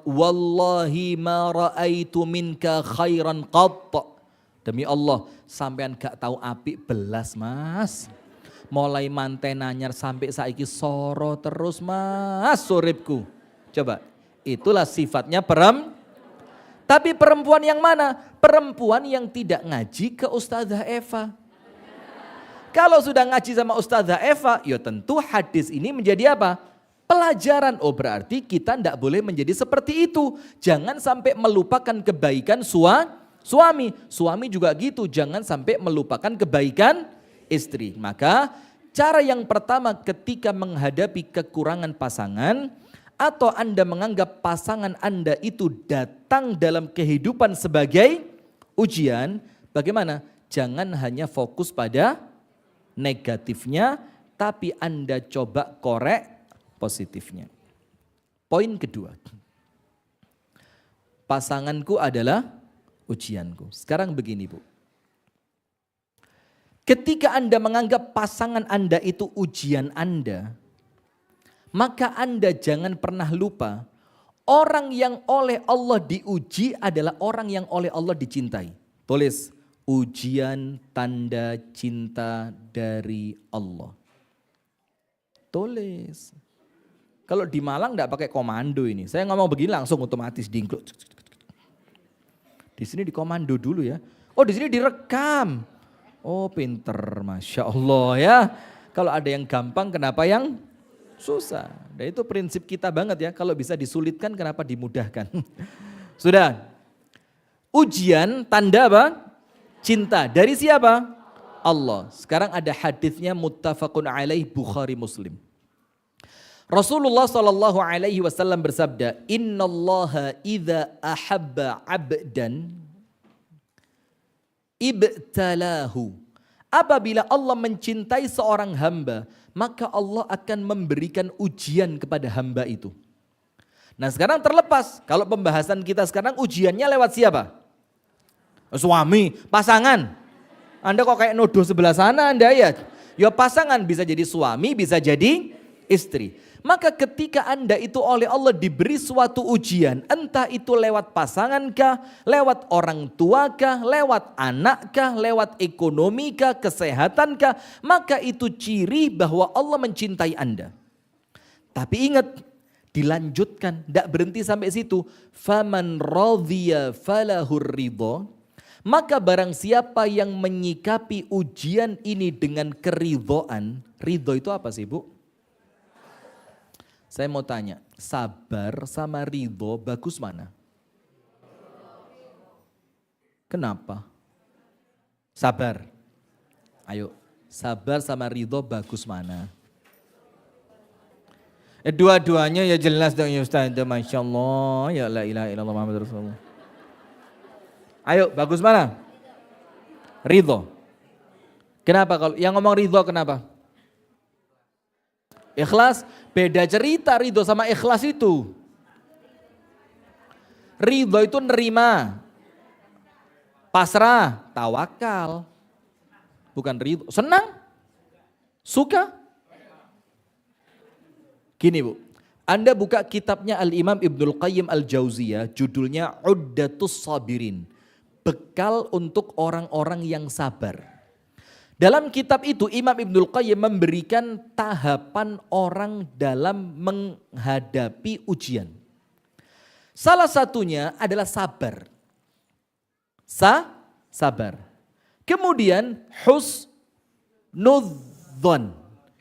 Wallahi ma ra'aitu minka khairan qatt. Demi Allah, sampean gak tahu apik belas mas. Mulai manten anyar sampai saiki soro terus mas suripku. Coba, itulah sifatnya Tapi perempuan yang mana? Perempuan yang tidak ngaji ke Ustazah Eva. Kalau sudah ngaji sama Ustazah Eva, ya tentu hadis ini menjadi apa? Pelajaran. Oh berarti kita tidak boleh menjadi seperti itu. Jangan sampai melupakan kebaikan suami. Suami juga gitu, jangan sampai melupakan kebaikan istri. Maka cara yang pertama ketika menghadapi kekurangan pasangan, atau Anda menganggap pasangan Anda itu datang dalam kehidupan sebagai ujian, bagaimana? Jangan hanya fokus pada negatifnya, tapi Anda coba korek positifnya. Poin kedua, pasanganku adalah ujianku. Sekarang begini Bu, ketika Anda menganggap pasangan Anda itu ujian Anda, maka Anda jangan pernah lupa, orang yang oleh Allah diuji adalah orang yang oleh Allah dicintai. Tulis, ujian tanda cinta dari Allah. Tulis. Kalau di Malang enggak pakai komando ini. Saya ngomong begini langsung otomatis diingkluk. Di sini dikomando dulu ya. Oh di sini direkam. Oh pinter, Masya Allah ya. Kalau ada yang gampang kenapa yang susah. Dan itu prinsip kita banget ya. Kalau bisa disulitkan kenapa dimudahkan. Sudah. Ujian tanda apa? Cinta. Dari siapa? Allah. Sekarang ada hadisnya muttafaqun alaih Bukhari Muslim. Rasulullah SAW bersabda, Innallaha idza ahabba abdan ibtalahu. Apabila Allah mencintai seorang hamba, maka Allah akan memberikan ujian kepada hamba itu. Nah sekarang terlepas, kalau pembahasan kita sekarang ujiannya lewat siapa? Suami, pasangan. Anda kok kayak nuduh sebelah sana Anda ya? Ya pasangan bisa jadi suami, bisa jadi istri. Maka ketika Anda itu oleh Allah diberi suatu ujian, entah itu lewat pasangan kah, lewat orang tua kah, lewat anak kah, lewat ekonomi kah, kesehatan kah, maka itu ciri bahwa Allah mencintai Anda. Tapi ingat, dilanjutkan, tidak berhenti sampai situ. Faman radhiya falahur ridho. Maka barang siapa yang menyikapi ujian ini dengan keridhoan, ridho itu apa sih Bu? Saya mau tanya, sabar sama ridho bagus mana? Kenapa? Sabar. Ayo, sabar sama ridho bagus mana? Dua-duanya ya jelas dong ya Ustaz. Masya Allah, ya la ilaha illallah Muhammad Rasulullah. Ayo, bagus mana? Ridho. Kenapa kalau yang ngomong ridho kenapa? Ikhlas, beda cerita ridho sama ikhlas itu. Ridho itu nerima, pasrah, tawakal. Bukan ridho, senang, suka. Gini Bu, Anda buka kitabnya Al-Imam Ibnul Qayyim Al-Jauziyah, judulnya Uddatus Sabirin. Bekal untuk orang-orang yang sabar. Dalam kitab itu Imam Ibnul Qayyim memberikan tahapan orang dalam menghadapi ujian. Salah satunya adalah sabar. Sabar. Kemudian husnudzon.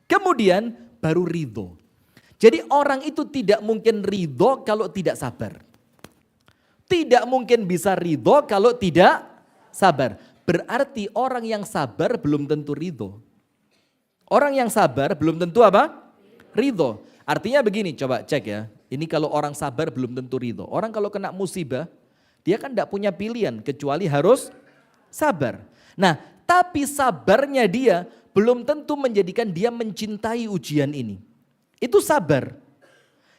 Kemudian baru ridho. Jadi orang itu tidak mungkin ridho kalau tidak sabar. Tidak mungkin bisa ridho kalau tidak sabar. Berarti orang yang sabar belum tentu ridho. Orang yang sabar belum tentu apa? Ridho. Artinya begini, coba cek ya. Ini kalau orang sabar belum tentu ridho. Orang kalau kena musibah, dia kan tidak punya pilihan kecuali harus sabar. Nah, tapi sabarnya dia belum tentu menjadikan dia mencintai ujian ini. Itu sabar.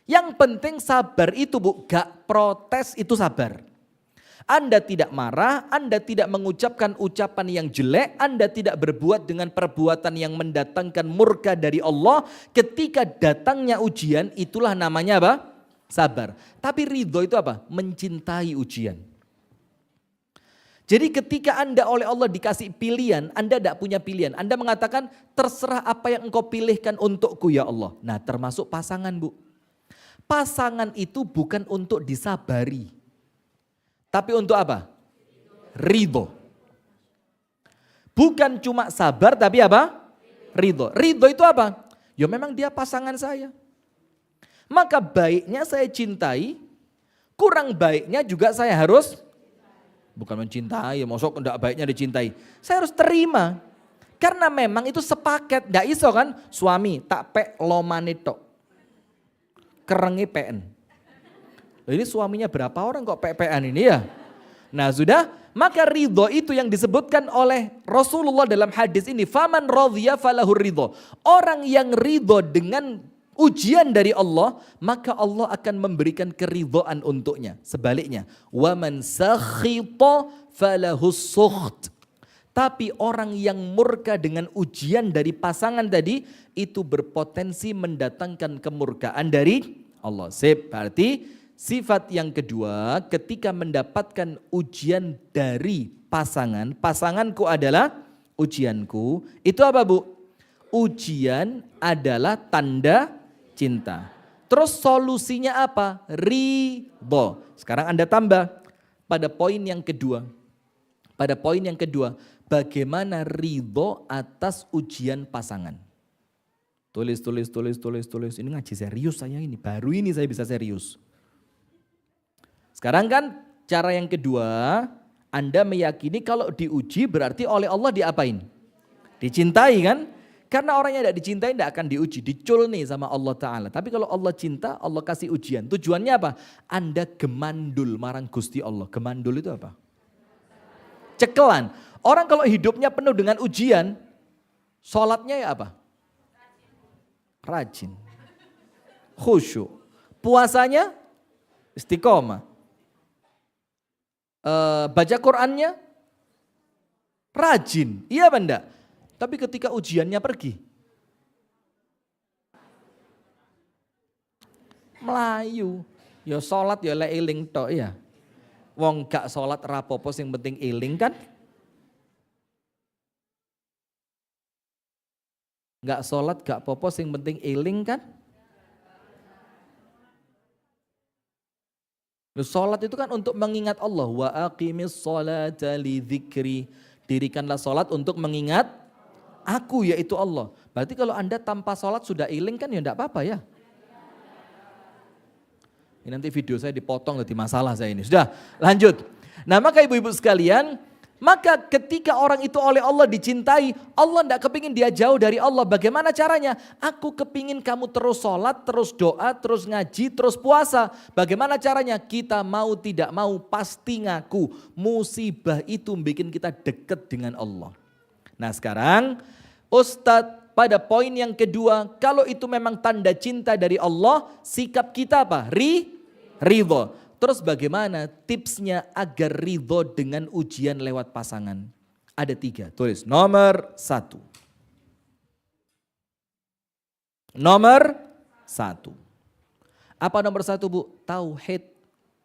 Yang penting sabar itu Bu, gak protes itu sabar. Anda tidak marah, Anda tidak mengucapkan ucapan yang jelek, Anda tidak berbuat dengan perbuatan yang mendatangkan murka dari Allah. Ketika datangnya ujian, itulah namanya apa? Sabar. Tapi ridho itu apa? Mencintai ujian. Jadi ketika Anda oleh Allah dikasih pilihan, Anda tidak punya pilihan. Anda mengatakan terserah apa yang engkau pilihkan untukku ya Allah. Nah termasuk pasangan Bu. Pasangan itu bukan untuk disabari. Tapi untuk apa? Ridho. Bukan cuma sabar tapi apa? Ridho. Ridho itu apa? Ya memang dia pasangan saya. Maka baiknya saya cintai, kurang baiknya juga saya harus, bukan mencintai, maksud enggak baiknya dicintai. Saya harus terima. Karena memang itu sepaket, enggak iso kan suami tak pek lomane tok. Kerengi PN. Ini suaminya berapa orang kok PPN ini ya? Nah sudah, maka ridho itu yang disebutkan oleh Rasulullah dalam hadis ini. Faman radhiya falahur ridho. Orang yang ridho dengan ujian dari Allah, maka Allah akan memberikan keridhaan untuknya. Sebaliknya, waman sakhita falahus sukht. Tapi orang yang murka dengan ujian dari pasangan tadi, itu berpotensi mendatangkan kemurkaan dari Allah. Berarti sifat yang kedua, ketika mendapatkan ujian dari pasangan, pasanganku adalah ujianku, itu apa Bu? Ujian adalah tanda cinta. Terus solusinya apa? Ridho. Sekarang Anda tambah pada poin yang kedua. Pada poin yang kedua, bagaimana ridho atas ujian pasangan? Tulis. Ini ngaji serius saya ini. Baru ini saya bisa serius. Sekarang kan cara yang kedua, Anda meyakini kalau diuji berarti oleh Allah diapain? Dicintai kan? Karena orang yang tidak dicintai tidak akan diuji. Dicul nih sama Allah Ta'ala. Tapi kalau Allah cinta, Allah kasih ujian. Tujuannya apa? Anda gemandul marang Gusti Allah. Gemandul itu apa? Cekelan. Orang kalau hidupnya penuh dengan ujian, sholatnya ya apa? Rajin. Khusyuk. Puasanya istiqomah. Baca Qur'annya rajin. Iya apa enggak? Tapi ketika ujiannya pergi, melayu. Ya sholat ya le eling tok ya. Wong gak sholat rapopo yang penting eling kan? Gak sholat gak popo yang penting eling kan? Sholat itu kan untuk mengingat Allah. Wa aqimis sholata li dzikri. Dirikanlah sholat untuk mengingat aku yaitu Allah. Berarti kalau Anda tanpa sholat sudah iling kan ya enggak apa-apa ya. Ini nanti video saya dipotong jadi masalah saya ini. Sudah lanjut. Nah maka ibu-ibu sekalian, maka ketika orang itu oleh Allah dicintai, Allah tidak kepingin dia jauh dari Allah. Bagaimana caranya? Aku kepingin kamu terus sholat, terus doa, terus ngaji, terus puasa. Bagaimana caranya? Kita mau tidak mau pasti ngaku. Musibah itu bikin kita dekat dengan Allah. Nah sekarang Ustadz pada poin yang kedua, kalau itu memang tanda cinta dari Allah, sikap kita apa? Ridho. Terus bagaimana tipsnya agar ridho dengan ujian lewat pasangan? Ada 3, tulis. Nomor 1. Nomor 1. Apa nomor 1 Bu? Tauhid.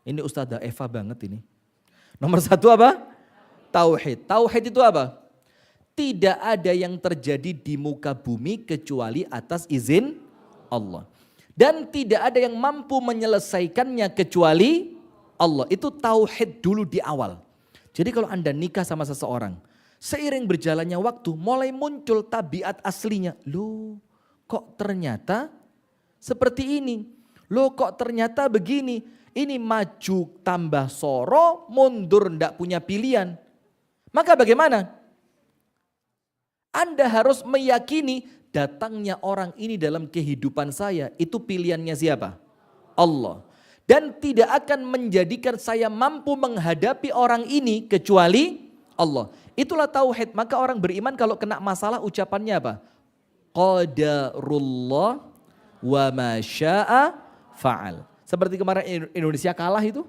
Ini Ustazah Eva banget ini. Nomor 1 apa? Tauhid. Tauhid itu apa? Tidak ada yang terjadi di muka bumi kecuali atas izin Allah. Dan tidak ada yang mampu menyelesaikannya kecuali Allah. Itu tauhid dulu di awal. Jadi kalau Anda nikah sama seseorang, seiring berjalannya waktu mulai muncul tabiat aslinya. Loh kok ternyata seperti ini. Loh kok ternyata begini. Ini maju tambah soro, mundur ndak punya pilihan. Maka bagaimana? Anda harus meyakini datangnya orang ini dalam kehidupan saya, itu pilihannya siapa? Allah. Dan tidak akan menjadikan saya mampu menghadapi orang ini kecuali Allah. Itulah tauhid. Maka orang beriman kalau kena masalah ucapannya apa? Qadarullah wa ma syaa fa'al. Seperti kemarin Indonesia kalah itu.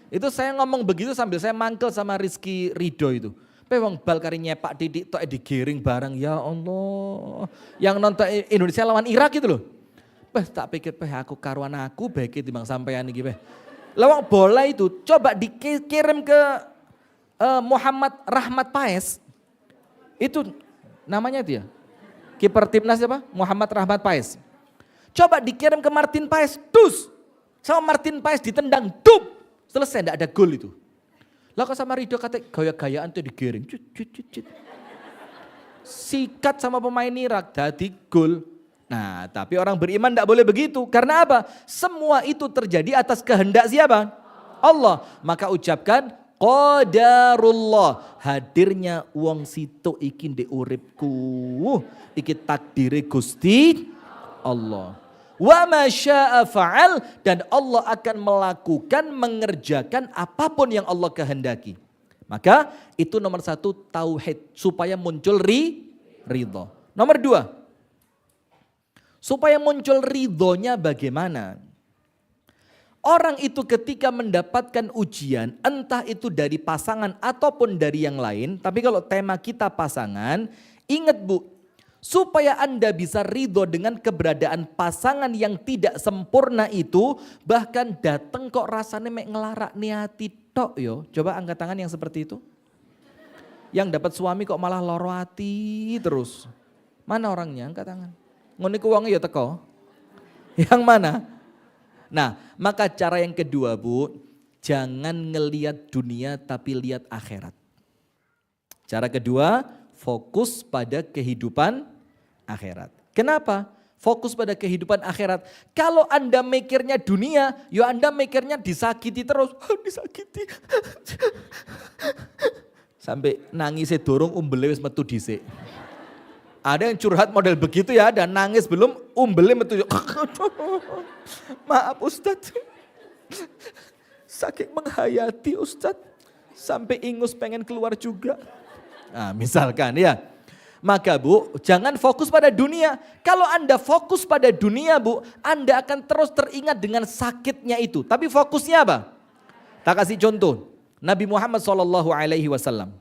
Itu saya ngomong begitu sambil saya mangkel sama Rizky Ridho itu. Pewang bal kari nyepak didik tok digiring barang, ya Allah. Yang nonton Indonesia lawan Irak itu loh. Tak pikir aku karuan aku baik timbang sampean iki peh. Lawang bola itu coba dikirim ke Muhammad Rahmat Paes. Itu namanya itu ya. Kiper timnas apa? Muhammad Rahmat Paes. Coba dikirim ke Martin Paes, dus. Sama Martin Paes ditendang, dup. Selesai enggak ada gol itu. Lah kok sama Ridho kata gaya-gayaan tuh digiring. Sikat sama pemain Irak jadi gol. Nah tapi orang beriman tidak boleh begitu. Karena apa? Semua itu terjadi atas kehendak siapa? Allah. Maka ucapkan qadarullah. Hadirnya wong situ iki ndek uripku. Iki takdire Gusti Allah. Wa ma syaa fa'al, dan Allah akan melakukan, mengerjakan apapun yang Allah kehendaki. Maka itu nomor 1 tauhid supaya muncul ridho. Nomor 2, supaya muncul ridhonya bagaimana? Orang itu ketika mendapatkan ujian, entah itu dari pasangan ataupun dari yang lain, tapi kalau tema kita pasangan, ingat Bu, supaya Anda bisa ridho dengan keberadaan pasangan yang tidak sempurna itu, bahkan datang kok rasanya mek ngelarak niati tok yo. Coba angkat tangan yang seperti itu. Yang dapat suami kok malah loro hati terus. Mana orangnya? Angkat tangan. Ngono iku wong ya teko. Yang mana? Nah, maka cara yang kedua Bu, jangan ngelihat dunia tapi lihat akhirat. Cara kedua, fokus pada kehidupan akhirat. Kenapa? Fokus pada kehidupan akhirat. Kalau Anda mikirnya dunia, ya Anda mikirnya disakiti terus. Disakiti. Sampai nangisnya dorong umbele wis metu dhisik. Ada yang curhat model begitu ya, dan nangis belum umbele metu. Maaf Ustadz. Saking menghayati Ustadz. Sampai ingus pengen keluar juga. Nah misalkan ya. Maka Bu, jangan fokus pada dunia. Kalau Anda fokus pada dunia Bu, Anda akan terus teringat dengan sakitnya itu. Tapi fokusnya apa? Tak kasih contoh. Nabi Muhammad SAW.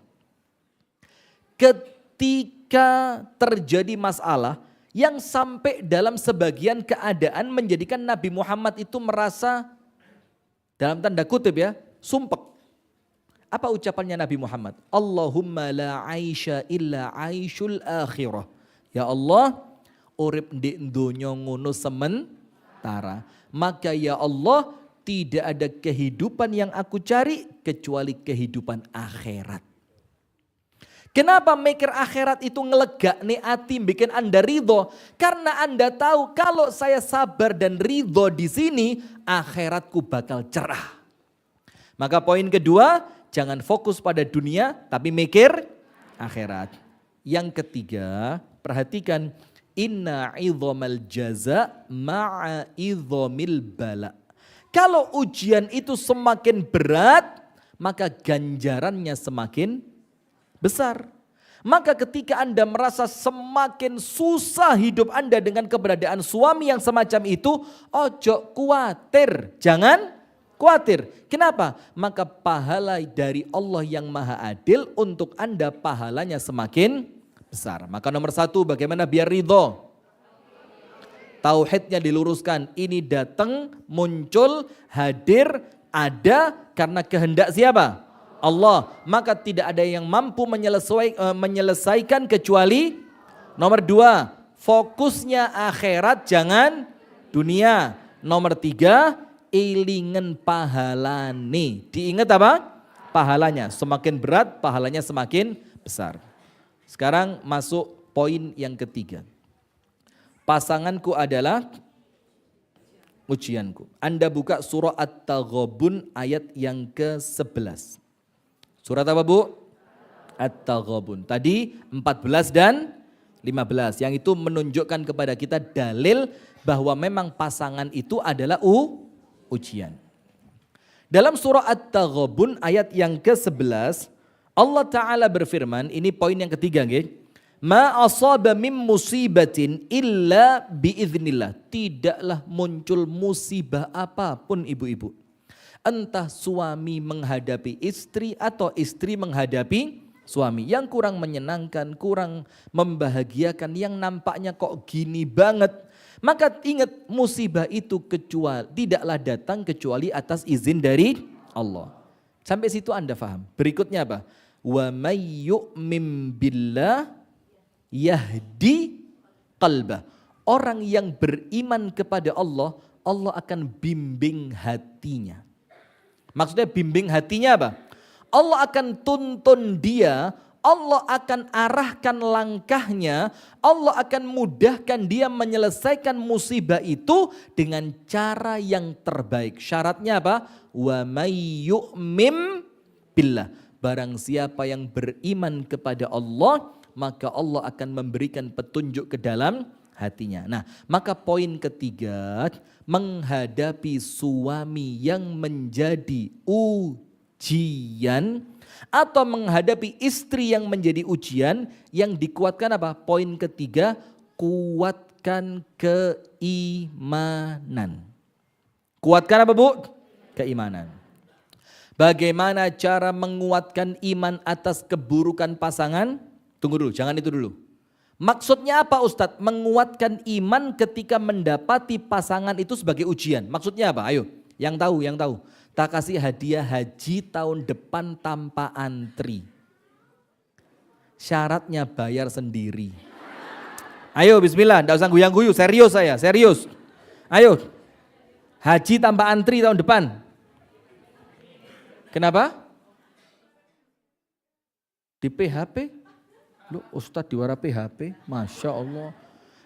Ketika terjadi masalah yang sampai dalam sebagian keadaan menjadikan Nabi Muhammad itu merasa, dalam tanda kutip ya, sumpek. Apa ucapannya Nabi Muhammad? Allahumma la aisha illa aishul akhirah. Ya Allah, urip ndek donya ngono sementara. Maka ya Allah, tidak ada kehidupan yang aku cari kecuali kehidupan akhirat. Kenapa mikir akhirat itu ngelegakne ati, bikin Anda ridho? Karena Anda tahu kalau saya sabar dan ridho di sini, akhiratku bakal cerah. Maka poin kedua, jangan fokus pada dunia tapi mikir akhirat. Yang ketiga, perhatikan inna idhamal jaza ma'a idhamil bala. Kalau ujian itu semakin berat, maka ganjarannya semakin besar. Maka ketika Anda merasa semakin susah hidup Anda dengan keberadaan suami yang semacam itu, ojo khawatir, jangan khawatir. Kenapa? Maka pahala dari Allah yang maha adil untuk Anda pahalanya semakin besar. Maka nomor satu, bagaimana biar ridho? Tauhidnya diluruskan, ini datang, muncul, hadir, ada karena kehendak siapa? Allah. Maka tidak ada yang mampu menyelesaikan kecuali nomor dua, fokusnya akhirat jangan dunia. Nomor tiga, elingan pahalane. Diingat apa? Pahalanya. Semakin berat, pahalanya semakin besar. Sekarang masuk poin yang ketiga. Pasanganku adalah ujianku. Anda buka surah At-Taghabun ayat yang ke-11. Surat apa Bu? At-Taghabun. Tadi 14 dan 15. Yang itu menunjukkan kepada kita dalil bahwa memang pasangan itu adalah ujian. Dalam surah At-Taghabun ayat yang ke-11, Allah Ta'ala berfirman, ini poin yang ketiga nggih. Ma asaba min musibatin illa biiznillah. Tidaklah muncul musibah apapun ibu-ibu. Entah suami menghadapi istri atau istri menghadapi suami. Yang kurang menyenangkan, kurang membahagiakan, yang nampaknya kok gini banget. Maka ingat, musibah itu tidaklah datang kecuali atas izin dari Allah. Sampai situ Anda paham. Berikutnya apa? Wa may yu'min billah yahdi qalbah. Orang yang beriman kepada Allah, Allah akan bimbing hatinya. Maksudnya bimbing hatinya apa? Allah akan tuntun dia, Allah akan arahkan langkahnya, Allah akan mudahkan dia menyelesaikan musibah itu dengan cara yang terbaik. Syaratnya apa? Wa may yu'min billah. Barang siapa yang beriman kepada Allah, maka Allah akan memberikan petunjuk ke dalam hatinya. Nah, maka poin ketiga, menghadapi suami yang menjadi ujian atau menghadapi istri yang menjadi ujian, yang dikuatkan apa? Poin ketiga, kuatkan keimanan. Kuatkan apa Bu? Keimanan. Bagaimana cara menguatkan iman atas keburukan pasangan? Tunggu dulu, jangan itu dulu. Maksudnya apa Ustadz? Menguatkan iman ketika mendapati pasangan itu sebagai ujian. Maksudnya apa? Ayo, yang tahu. Tak kasih hadiah haji tahun depan tanpa antri. Syaratnya bayar sendiri. Ayo bismillah, enggak usah guyang-guyu, serius saya, serius. Ayo, haji tanpa antri tahun depan. Kenapa? Di PHP? Loh, Ustadz diwara PHP, Masya Allah.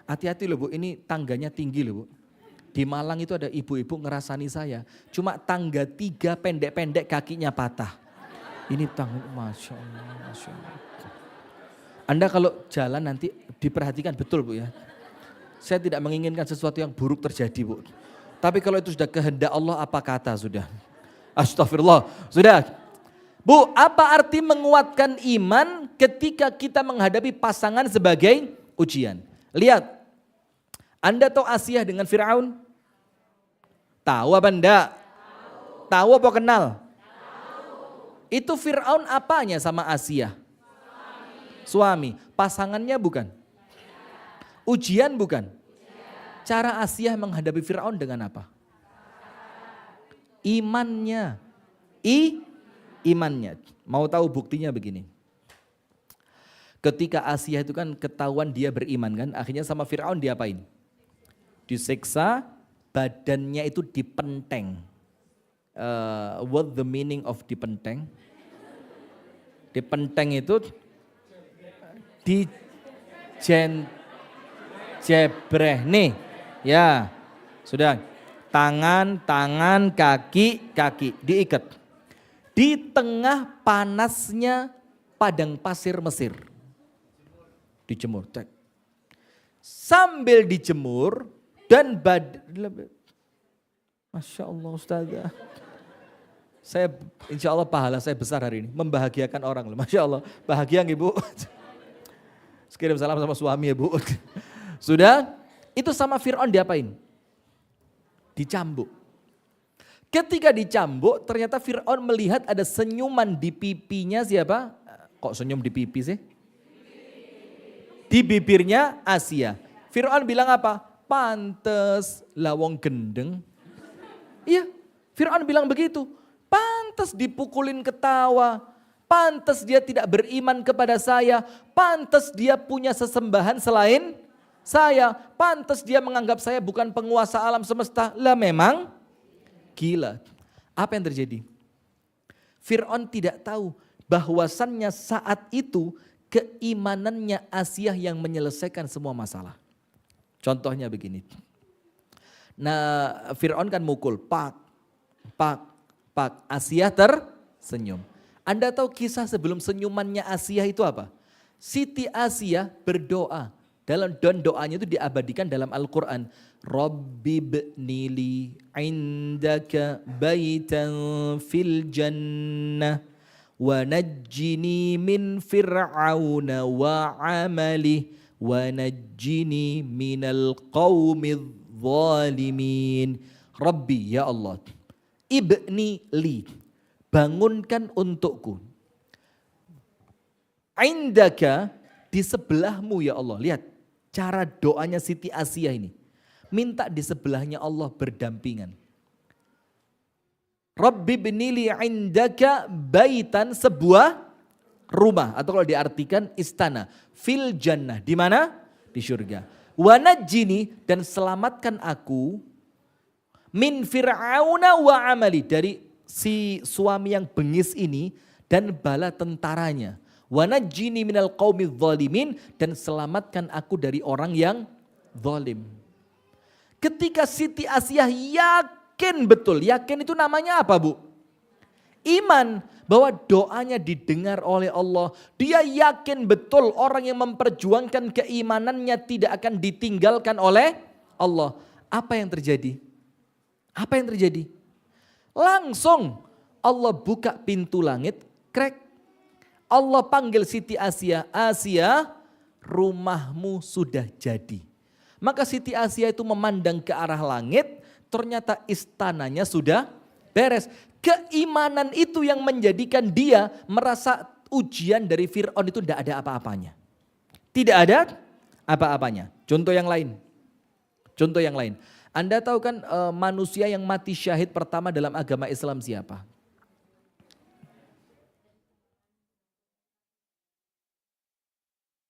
Hati-hati loh Bu, ini tangganya tinggi loh Bu. Di Malang itu ada ibu-ibu ngerasani saya. Cuma tangga 3 pendek-pendek kakinya patah. Ini tangga, Masya Allah, Masya Allah. Anda kalau jalan nanti diperhatikan betul Bu ya. Saya tidak menginginkan sesuatu yang buruk terjadi Bu. Tapi kalau itu sudah kehendak Allah, apa kata sudah. Astagfirullah, sudah. Bu, apa arti menguatkan iman ketika kita menghadapi pasangan sebagai ujian? Lihat, Anda tahu Asiyah dengan Fir'aun? Tahu apa enggak? Tahu apa kenal? Itu Fir'aun apanya sama Asiyah? Suami. Pasangannya bukan? Ujian bukan? Cara Asiyah menghadapi Fir'aun dengan apa? Imannya. Imannya. Mau tahu buktinya begini. Ketika Asiyah itu kan ketahuan dia beriman kan, akhirnya sama Fir'aun diapain? Disiksa, badannya itu dipenteng. What the meaning of dipenteng? Dipenteng itu jebreh nih. Ya, sudah. Tangan, kaki diikat. di tengah panasnya padang pasir Mesir. Dijemur. Sambil dijemur dan Masya Allah Ustazah. Saya insya Allah pahala saya besar hari ini. Membahagiakan orang loh. Masya Allah. Bahagia nggak Bu? Kirim salam sama suami ya Bu. Sudah? Itu sama Fir'aun diapain? Dicambuk. Ketika dicambuk ternyata Fir'aun melihat ada senyuman di pipinya siapa? Kok senyum di pipi sih? Di bibirnya Asia. Fir'aun bilang apa? Pantes lawong gendeng. Iya, Fir'aun bilang begitu. Pantes dipukulin ketawa. Pantes dia tidak beriman kepada saya. Pantes dia punya sesembahan selain saya. Pantes dia menganggap saya bukan penguasa alam semesta. Lah memang gila. Apa yang terjadi? Fir'aun tidak tahu bahwasannya saat itu keimanannya Asia yang menyelesaikan semua masalah. Contohnya begini. Nah Fir'aun kan mukul. Pak. Asia tersenyum. Anda tahu kisah sebelum senyumannya Asia itu apa? Siti Asia berdoa. Dan doanya itu diabadikan dalam Al-Quran. Rabbi b'nili indaka baitan fil jannah. Wa najjini min fir'auna wa amali. Wa najjini minal qawmidh zalimin. Rabbi ya Allah. Ibni li, bangunkan untukku. Indaka, di sebelahmu ya Allah. Lihat cara doanya Siti Asia ini. Minta di sebelahnya Allah berdampingan. Rabbi binili indaka baitan, sebuah rumah. Atau kalau diartikan istana. Fil jannah, di mana? Di surga. Wa najjini, dan selamatkan aku min fir'auna wa amali, dari si suami yang bengis ini dan bala tentaranya. Wa najjini minal qaumidz zalimin, dan selamatkan aku dari orang yang zalim. Ketika Siti Asia yakin betul, yakin itu namanya apa Bu? Iman, bahwa doanya didengar oleh Allah. Dia yakin betul orang yang memperjuangkan keimanannya tidak akan ditinggalkan oleh Allah. Apa yang terjadi? Apa yang terjadi? Langsung Allah buka pintu langit, krek. Allah panggil Siti Asia, Asia rumahmu sudah jadi. Maka Siti Asia itu memandang ke arah langit, ternyata istananya sudah beres. Keimanan itu yang menjadikan dia merasa ujian dari Fir'aun itu tidak ada apa-apanya. Tidak ada apa-apanya. Contoh yang lain. Anda tahu kan manusia yang mati syahid pertama dalam agama Islam siapa?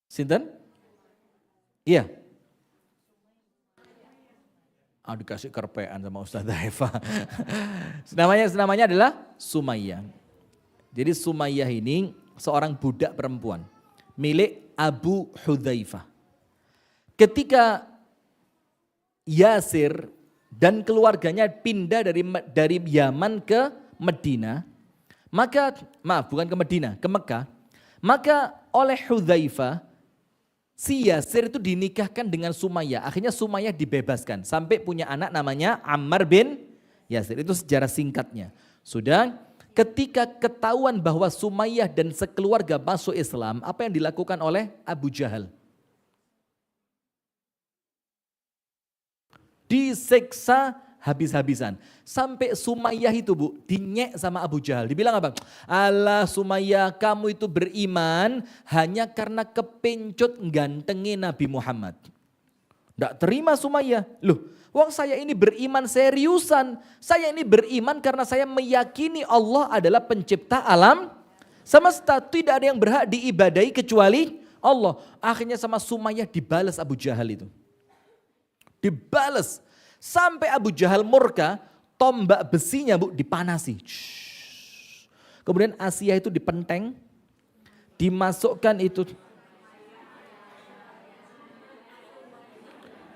Sinten? Iya. Dikasih kerpean sama Ustazah Eva. namanya adalah Sumayyah. Jadi Sumayyah ini seorang budak perempuan milik Abu Hudzaifah. Ketika Yasir dan keluarganya pindah dari Yaman ke Medina, maka bukan ke Medina, ke Mekah, maka oleh Hudzaifah si Yasir itu dinikahkan dengan Sumayyah. Akhirnya Sumayyah dibebaskan sampai punya anak namanya Ammar bin Yasir. Itu sejarah singkatnya. Sudah, ketika ketahuan bahwa Sumayyah dan sekeluarga masuk Islam, apa yang dilakukan oleh Abu Jahal? Diseksa habis-habisan. Sampai Sumayyah itu Bu, dinyek sama Abu Jahal. Dibilang apa? Alah Sumayyah, kamu itu beriman hanya karena kepencut gantengnya Nabi Muhammad. Tidak terima Sumayyah. Loh, wong saya ini beriman seriusan. Saya ini beriman karena saya meyakini Allah adalah pencipta alam semesta. Tidak ada yang berhak diibadahi kecuali Allah. Akhirnya sama Sumayyah dibalas Abu Jahal itu. Dibalas. Sampai Abu Jahal murka, tombak besinya Bu dipanasi. Kemudian Asia itu dipenteng, dimasukkan itu.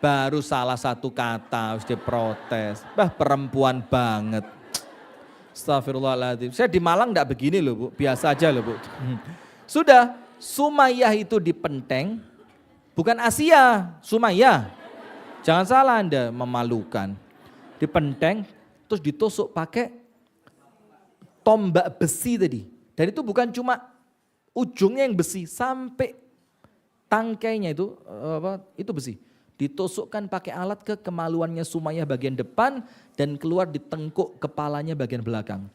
Baru salah satu kata harus diprotes. Perempuan banget. Astagfirullahaladzim. Saya di Malang enggak begini loh Bu, biasa aja loh Bu. Sudah, Sumayyah itu dipenteng, bukan Asia, Sumayyah. Jangan salah Anda, memalukan. Dipenteng, terus ditusuk pakai tombak besi tadi. Dan itu bukan cuma ujungnya yang besi, sampai tangkainya itu besi. Ditusukkan pakai alat ke kemaluannya Sumayyah bagian depan dan keluar di tengkuk kepalanya bagian belakang.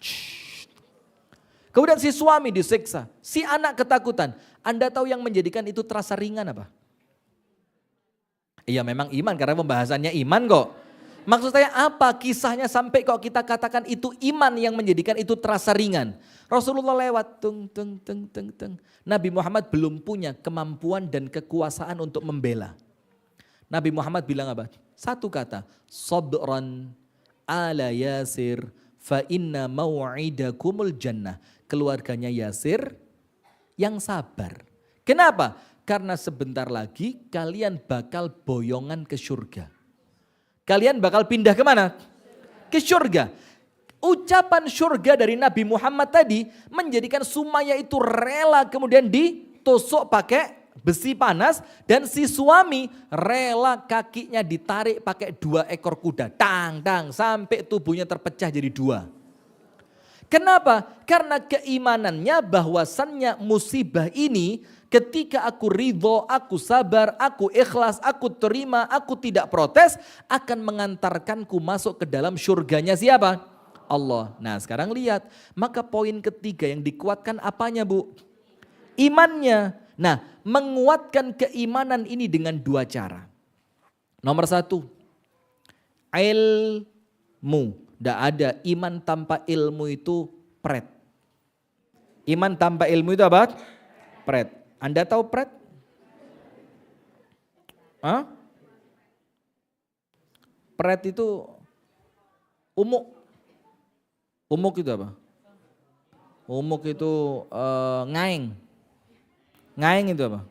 Kemudian si suami disiksa, si anak ketakutan. Anda tahu yang menjadikan itu terasa ringan apa? Iya memang iman, karena pembahasannya iman kok. Maksud saya apa kisahnya sampai kok kita katakan itu iman yang menjadikan itu terasa ringan. Rasulullah lewat, Nabi Muhammad belum punya kemampuan dan kekuasaan untuk membela. Nabi Muhammad bilang apa? Satu kata, sabran ala Yasir fa inna mau'idakumul jannah. Keluarganya Yasir yang sabar. Kenapa? Karena sebentar lagi kalian bakal boyongan ke surga. Kalian bakal pindah kemana? Ke surga. Ucapan surga dari Nabi Muhammad tadi menjadikan Sumayyah itu rela kemudian ditusuk pakai besi panas. Dan si suami rela kakinya ditarik pakai 2 ekor kuda. Tang, sampai tubuhnya terpecah jadi 2. Kenapa? Karena keimanannya bahwasannya musibah ini ketika aku ridho, aku sabar, aku ikhlas, aku terima, aku tidak protes akan mengantarkanku masuk ke dalam surganya siapa? Allah. Nah sekarang lihat, maka poin ketiga yang dikuatkan apanya Bu? Imannya. Nah menguatkan keimanan ini dengan 2 cara. Nomor 1, ilmu. Tidak ada iman tanpa ilmu itu pret. Iman tanpa ilmu itu apa? Pret. Anda tahu pret? Hah? Pret itu umuk. Umuk itu apa? Umuk itu ngaeng. Ngaeng itu apa?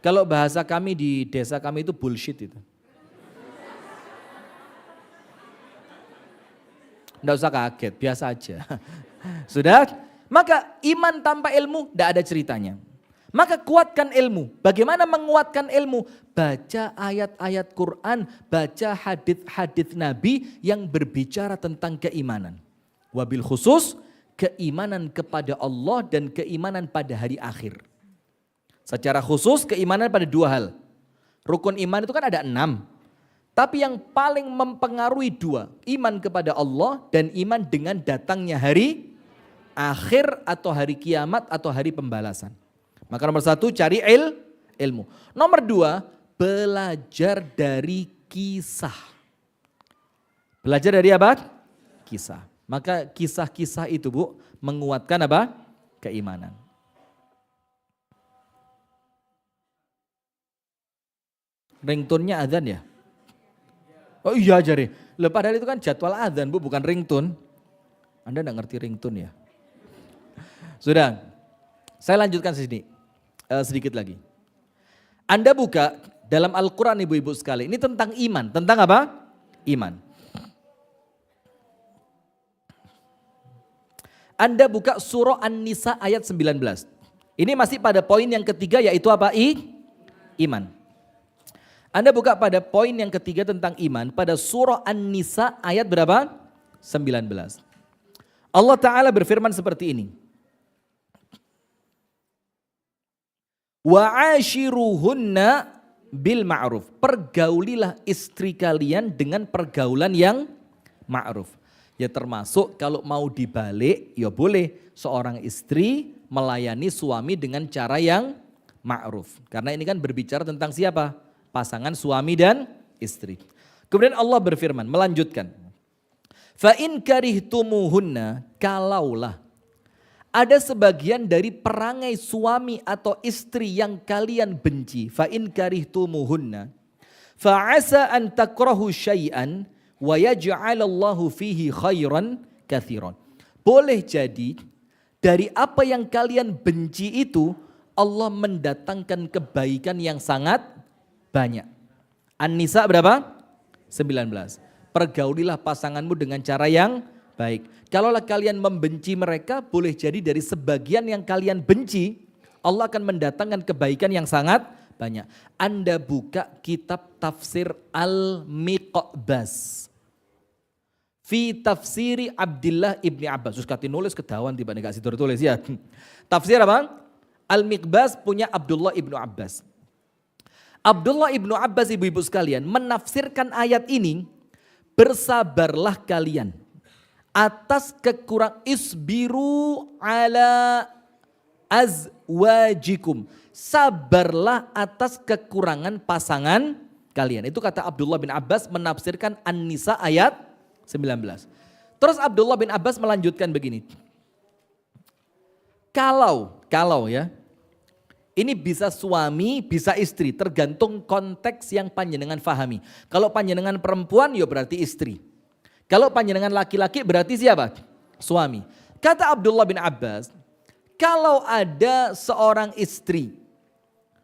Kalau bahasa kami di desa kami itu bullshit itu. Nggak usah kaget, biasa aja. Sudah? Maka iman tanpa ilmu tidak ada ceritanya. Maka kuatkan ilmu. Bagaimana menguatkan ilmu? Baca ayat-ayat Quran, baca hadits-hadits Nabi yang berbicara tentang keimanan. Wabil khusus keimanan kepada Allah dan keimanan pada hari akhir. Secara khusus keimanan pada 2 hal. Rukun iman itu kan ada 6. Tapi yang paling mempengaruhi 2, iman kepada Allah dan iman dengan datangnya hari akhir atau hari kiamat atau hari pembalasan. Maka nomor 1 cari ilmu. Nomor 2 belajar dari kisah. Belajar dari apa? Kisah. Maka kisah-kisah itu Bu menguatkan apa? Keimanan. Ringtone-nya azan ya? Oh iya Jari, padahal itu kan jadwal azan Bu, bukan ringtone. Anda enggak ngerti ringtone ya? Sudah, saya lanjutkan sedikit lagi. Anda buka dalam Al-Quran ibu-ibu sekali, ini tentang iman, tentang apa? Iman. Anda buka surah An-Nisa ayat 19. Ini masih pada poin yang ketiga yaitu apa? Iman. Anda buka pada poin yang ketiga tentang iman pada surah An-Nisa ayat berapa? 19. Allah Ta'ala berfirman seperti ini. Wa'ashiruhunna bil ma'ruf. Pergaulilah istri kalian dengan pergaulan yang ma'ruf. Ya termasuk kalau mau dibalik ya boleh seorang istri melayani suami dengan cara yang ma'ruf. Karena ini kan berbicara tentang siapa? Pasangan suami dan istri. Kemudian Allah berfirman, melanjutkan. Fa in karihtumuhunna, kalaulah ada sebagian dari perangai suami atau istri yang kalian benci. Fa in karihtumuhunna, fa asa an takrahu syai'an wa yaj'alallahu fihi khairan katsiran. Boleh jadi dari apa yang kalian benci itu Allah mendatangkan kebaikan yang sangat banyak. An-Nisa berapa? 19. Pergaulilah pasanganmu dengan cara yang Baik, kalaulah kalian membenci mereka, boleh jadi dari sebagian yang kalian benci, Allah akan mendatangkan kebaikan yang sangat banyak. Anda buka kitab tafsir Al-Miqbas. Fi tafsiri Abdullah ibni Abbas. Terus kati nulis kedawan tiba nih kasih tulis ya. Tafsir apa? Al-Miqbas punya Abdullah ibnu Abbas. Abdullah ibnu Abbas ibu-ibu sekalian menafsirkan ayat ini, bersabarlah kalian atas kekurangan, isbiru ala azwajikum. Sabarlah atas kekurangan pasangan kalian. Itu kata Abdullah bin Abbas menafsirkan An-Nisa ayat 19. Terus Abdullah bin Abbas melanjutkan begini. Kalau ya, ini bisa suami, bisa istri, tergantung konteks yang panjenengan fahami. Kalau panjenengan perempuan, ya berarti istri. Kalau panjenengan laki-laki berarti siapa? Suami. Kata Abdullah bin Abbas, kalau ada seorang istri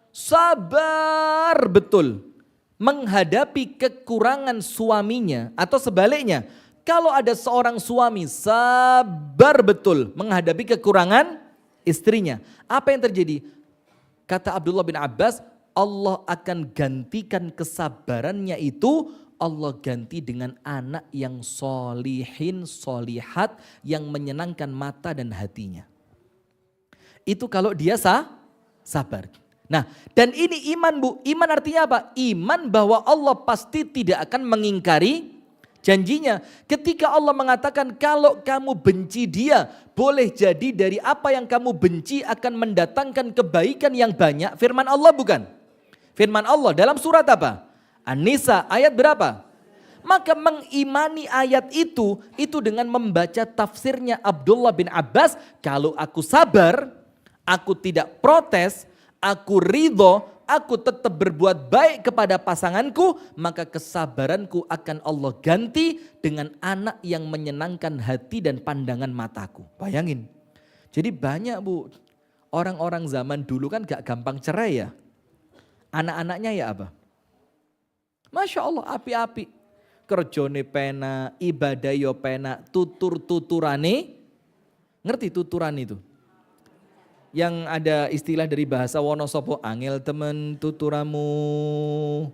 sabar betul menghadapi kekurangan suaminya, atau sebaliknya, kalau ada seorang suami sabar betul menghadapi kekurangan istrinya, apa yang terjadi? Kata Abdullah bin Abbas, Allah akan gantikan kesabarannya itu, Allah ganti dengan anak yang solihin, solihat, yang menyenangkan mata dan hatinya. Itu kalau dia sabar. Nah, dan ini iman bu, iman artinya apa? Iman bahwa Allah pasti tidak akan mengingkari janjinya. Ketika Allah mengatakan kalau kamu benci dia, boleh jadi dari apa yang kamu benci akan mendatangkan kebaikan yang banyak. Firman Allah bukan? Firman Allah dalam surat apa? An-Nisa ayat berapa? Maka mengimani ayat itu dengan membaca tafsirnya Abdullah bin Abbas. Kalau aku sabar, aku tidak protes, aku ridho, aku tetap berbuat baik kepada pasanganku, maka kesabaranku akan Allah ganti dengan anak yang menyenangkan hati dan pandangan mataku. Bayangin. Jadi banyak bu, orang-orang zaman dulu kan gak gampang cerai ya. Anak-anaknya ya apa? Masya Allah api-api. Kerjone pena, ibadah yo pena, tutur-tuturane. Ngerti tuturan itu? Yang ada istilah dari bahasa Wonosobo, angel temen tuturamu.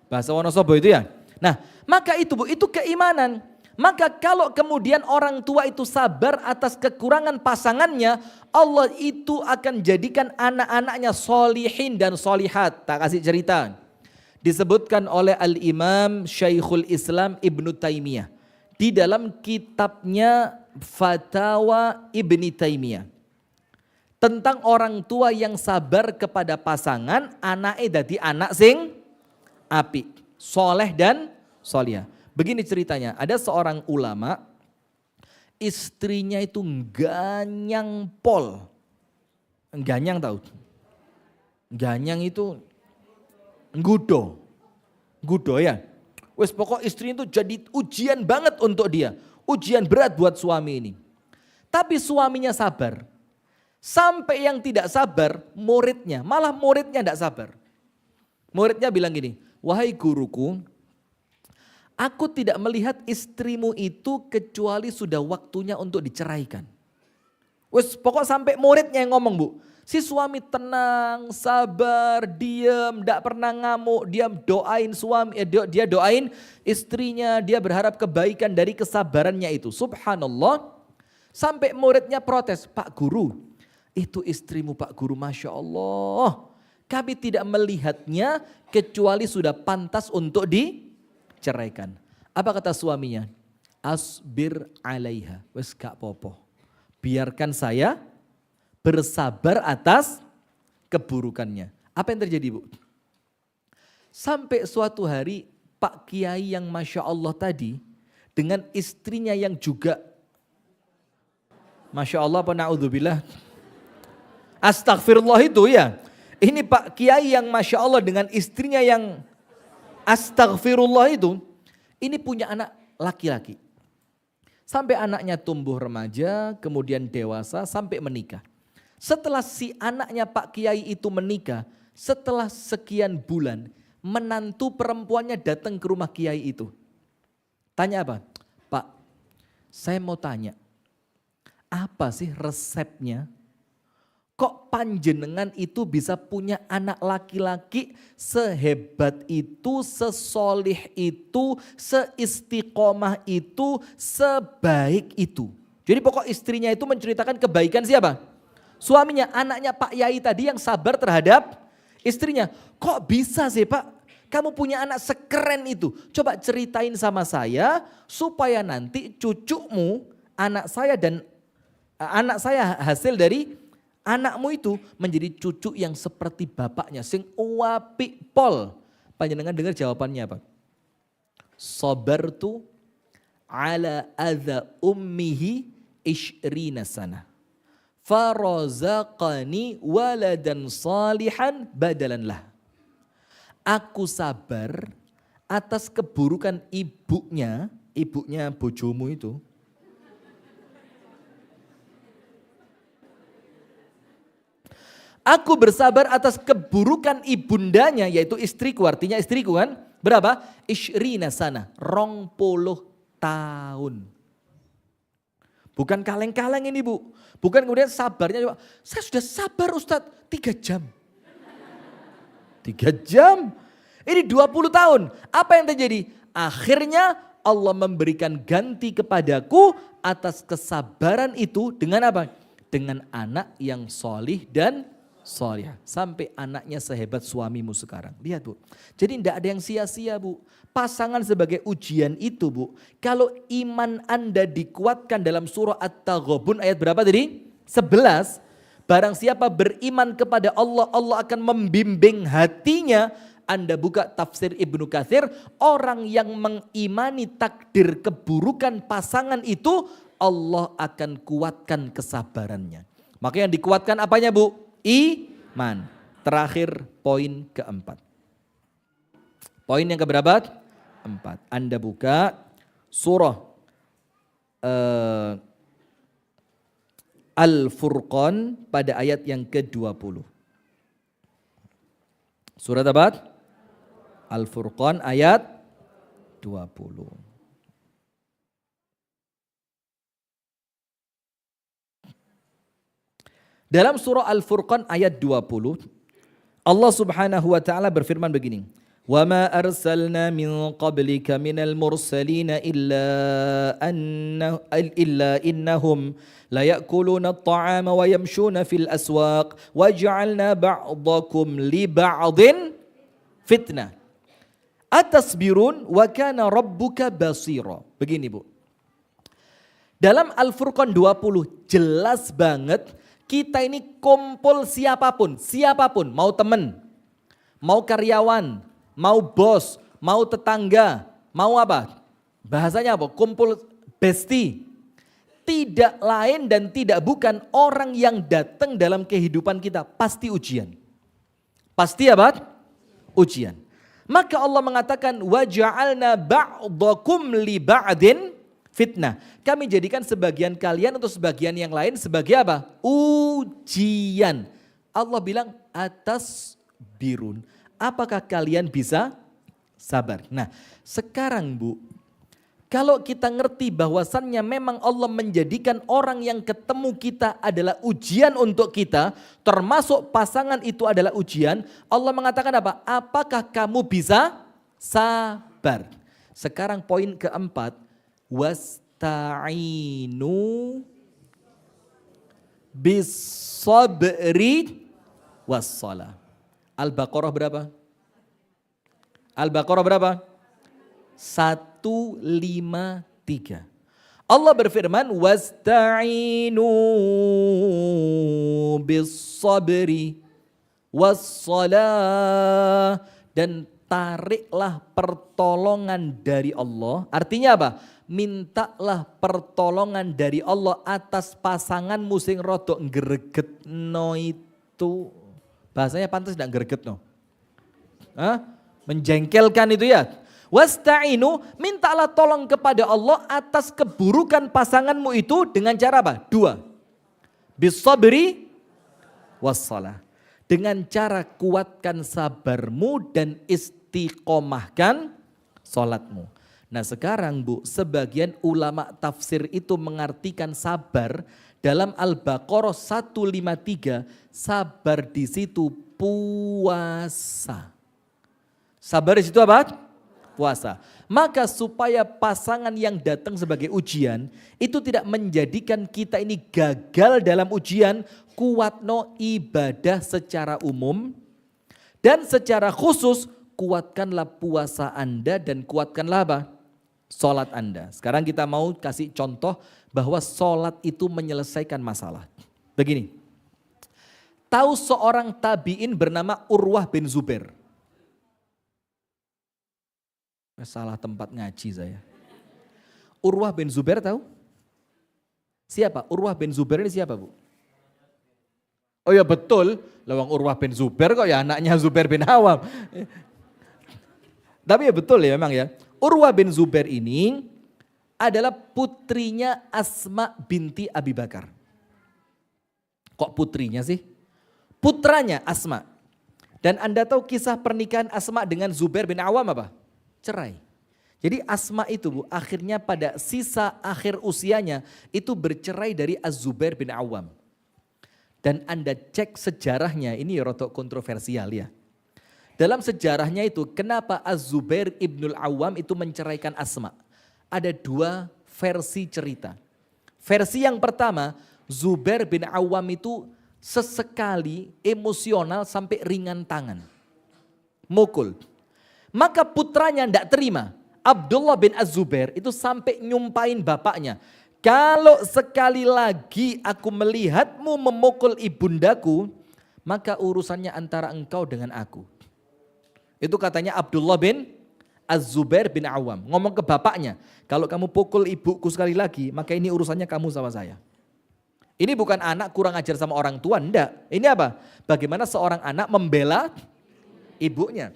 Bahasa Wonosobo itu ya. Nah, maka itu bu, itu keimanan. Maka kalau kemudian orang tua itu sabar atas kekurangan pasangannya, Allah itu akan jadikan anak-anaknya solihin dan solihat. Tak kasih cerita. Disebutkan oleh Al-Imam Syekhul Islam Ibnu Taimiyah. Di dalam kitabnya Fatawa Ibni Taimiyah. Tentang orang tua yang sabar kepada pasangan, anaknya dadi anak sing api, soleh dan solihah. Begini ceritanya, ada seorang ulama, istrinya itu ganyang pol. Ganyang tahu? Ganyang itu gudo. Gudo ya. Wes pokok istri itu jadi ujian banget untuk dia. Ujian berat buat suami ini. Tapi suaminya sabar. Sampai yang tidak sabar muridnya, malah muridnya tidak sabar. Muridnya bilang gini, wahai guruku, aku tidak melihat istrimu itu kecuali sudah waktunya untuk diceraikan. Wes pokok sampai muridnya yang ngomong bu. Si suami tenang, sabar, diam, tidak pernah ngamuk. Dia doain suami, dia doain istrinya, dia berharap kebaikan dari kesabarannya itu. Subhanallah. Sampai muridnya protes, Pak Guru, itu istrimu Pak Guru, Masya Allah. Kami tidak melihatnya kecuali sudah pantas untuk diceraikan. Apa kata suaminya? Asbir alaiha, wes gak popo. Biarkan saya bersabar atas keburukannya. Apa yang terjadi bu? Sampai suatu hari Pak Kiai yang Masya Allah tadi dengan istrinya yang juga Masya Allah apa na'udzubillah. Astagfirullah itu ya. Ini Pak Kiai yang Masya Allah dengan istrinya yang astagfirullah itu. Ini punya anak laki-laki. Sampai anaknya tumbuh remaja, kemudian dewasa, sampai menikah. Setelah si anaknya Pak Kiai itu menikah, setelah sekian bulan, menantu perempuannya datang ke rumah Kiai itu. Tanya apa? Pak, Saya mau tanya, apa sih resepnya? Kok panjenengan itu bisa punya anak laki-laki sehebat itu, sesolih itu, seistiqomah itu, sebaik itu? Jadi pokok istrinya itu menceritakan kebaikan siapa? Suaminya, anaknya Pak Yai tadi yang sabar terhadap istrinya. Kok bisa sih Pak? Kamu punya anak sekeren itu. Coba ceritain sama saya supaya nanti cucumu, anak saya dan anak saya hasil dari anakmu itu menjadi cucu yang seperti bapaknya. Sing uapi pol. Panjenengan dengar jawabannya apa? Sabartu ala adha ummihi ishrina sana. Farazaqani waladan salihan badalan lah. Aku sabar atas keburukan ibunya bojomu itu. Aku bersabar atas keburukan ibundanya, yaitu istriku, artinya istriku kan. Berapa? Ishrina sana, 20 tahun. Bukan kaleng-kaleng ini Bu. Bukan kemudian sabarnya, saya sudah sabar Ustadz 3 jam. 3 jam. Ini 20 tahun. Apa yang terjadi? Akhirnya Allah memberikan ganti kepadaku atas kesabaran itu dengan apa? Dengan anak yang solih dan solihah. Sampai anaknya sehebat suamimu sekarang. Lihat Bu. Jadi tidak ada yang sia-sia Bu. Pasangan sebagai ujian itu Bu. Kalau iman Anda dikuatkan dalam surah At-Taghabun ayat berapa tadi? 11. Barang siapa beriman kepada Allah, Allah akan membimbing hatinya. Anda buka tafsir Ibnu Katsir, orang yang mengimani takdir keburukan pasangan itu, Allah akan kuatkan kesabarannya. Maka yang dikuatkan apanya Bu? Iman. Terakhir poin keempat. Poin yang keberapa? 4. Anda buka surah Al-Furqan pada ayat yang ke-20. Surat apa? Al-Furqan ayat 20. Dalam surah Al-Furqan ayat 20, Allah Subhanahu wa taala berfirman begini. Wa ma arsalna min qablika minal mursalin illa innahum la ya'kuluna at-ta'ama wa yamshuna fil aswaq wa ja'alna ba'dakum li ba'din fitnah. Atasbirun wa kana rabbuka basira. Begini Bu. Dalam Al-Furqan 20 jelas banget kita ini kumpul siapapun, mau teman, mau karyawan, mau bos, mau tetangga, mau apa? Bahasanya apa? Kumpul bestie. Tidak lain dan tidak bukan orang yang datang dalam kehidupan kita pasti ujian. Pasti apa? Ujian. Maka Allah mengatakan wa ja'alna ba'dakum li ba'din fitnah. Kami jadikan sebagian kalian untuk sebagian yang lain sebagai apa? Ujian. Allah bilang atas birun. Apakah kalian bisa sabar? Nah sekarang Bu, kalau kita ngerti bahwasannya memang Allah menjadikan orang yang ketemu kita adalah ujian untuk kita, termasuk pasangan itu adalah ujian, Allah mengatakan apa? Apakah kamu bisa sabar? Sekarang poin keempat, wasta'inu bis-sabri was-shalah. Al-Baqarah berapa? Al-Baqarah berapa? 153. Allah berfirman wasta'inu bis-sabri was-shalah, dan tariklah pertolongan dari Allah. Artinya apa? Mintalah pertolongan dari Allah atas pasanganmu sing rodok ngregetno itu. Bahasanya pantas tidak gregetno. Menjengkelkan itu ya. Wasta'inu, mintalah tolong kepada Allah atas keburukan pasanganmu itu dengan cara apa? 2. Bis-sabri was-shalah. Dengan cara kuatkan sabarmu dan istiqomahkan salatmu. Nah sekarang Bu, sebagian ulama tafsir itu mengartikan sabar dalam Al-Baqarah 153, sabar di situ puasa. Sabar di situ apa? Puasa. Maka supaya pasangan yang datang sebagai ujian itu tidak menjadikan kita ini gagal dalam ujian, kuatno ibadah secara umum dan secara khusus kuatkanlah puasa Anda dan kuatkanlah apa? Sholat Anda. Sekarang kita mau kasih contoh bahwa sholat itu menyelesaikan masalah. Begini, tahu seorang tabi'in bernama Urwah bin Zubair. Salah tempat ngaji saya. Urwah bin Zubair tahu? Siapa? Urwah bin Zubair ini siapa Bu? Oh ya betul, lawang Urwah bin Zubair kok ya anaknya Zubair bin Awam. Tapi ya betul ya memang ya. Urwah bin Zubair ini adalah putrinya Asma binti Abi Bakar. Kok putrinya sih? Putranya Asma. Dan Anda tahu kisah pernikahan Asma dengan Zubair bin Awam apa? Cerai. Jadi Asma itu Bu, akhirnya pada sisa akhir usianya itu bercerai dari Az-Zubair bin Awam. Dan Anda cek sejarahnya, ini rotok kontroversial ya. Dalam sejarahnya itu, kenapa Az-Zubair ibnul Awam itu menceraikan Asma? Ada dua versi cerita. Versi yang pertama, Zubair bin Awam itu sesekali emosional sampai ringan tangan. Mukul. Maka putranya tidak terima. Abdullah bin Az-Zubair itu sampai nyumpain bapaknya. Kalau sekali lagi aku melihatmu memukul ibundaku, maka urusannya antara engkau dengan aku. Itu katanya Abdullah bin Az-Zubair bin Awam. Ngomong ke bapaknya, kalau kamu pukul ibuku sekali lagi, maka ini urusannya kamu sama saya. Ini bukan anak kurang ajar sama orang tua, enggak. Ini apa? Bagaimana seorang anak membela ibunya.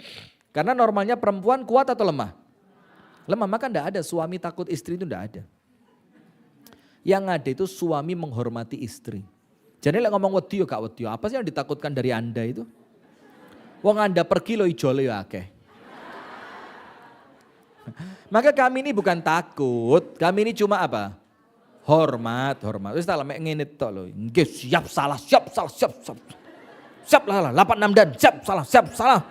Karena normalnya perempuan kuat atau lemah? Lemah, maka enggak ada suami takut istri itu enggak ada. Yang ada itu suami menghormati istri. Jadi ngomong wedi yo gak wedi, apa sih yang ditakutkan dari Anda itu? Wong Anda pergi lo ijole ya akeh. Maka kami ini bukan takut, kami ini cuma apa? Hormat. Wis tak mek ngene tok lho. Nggih, siap salah. Siap lah 86 dan siap salah.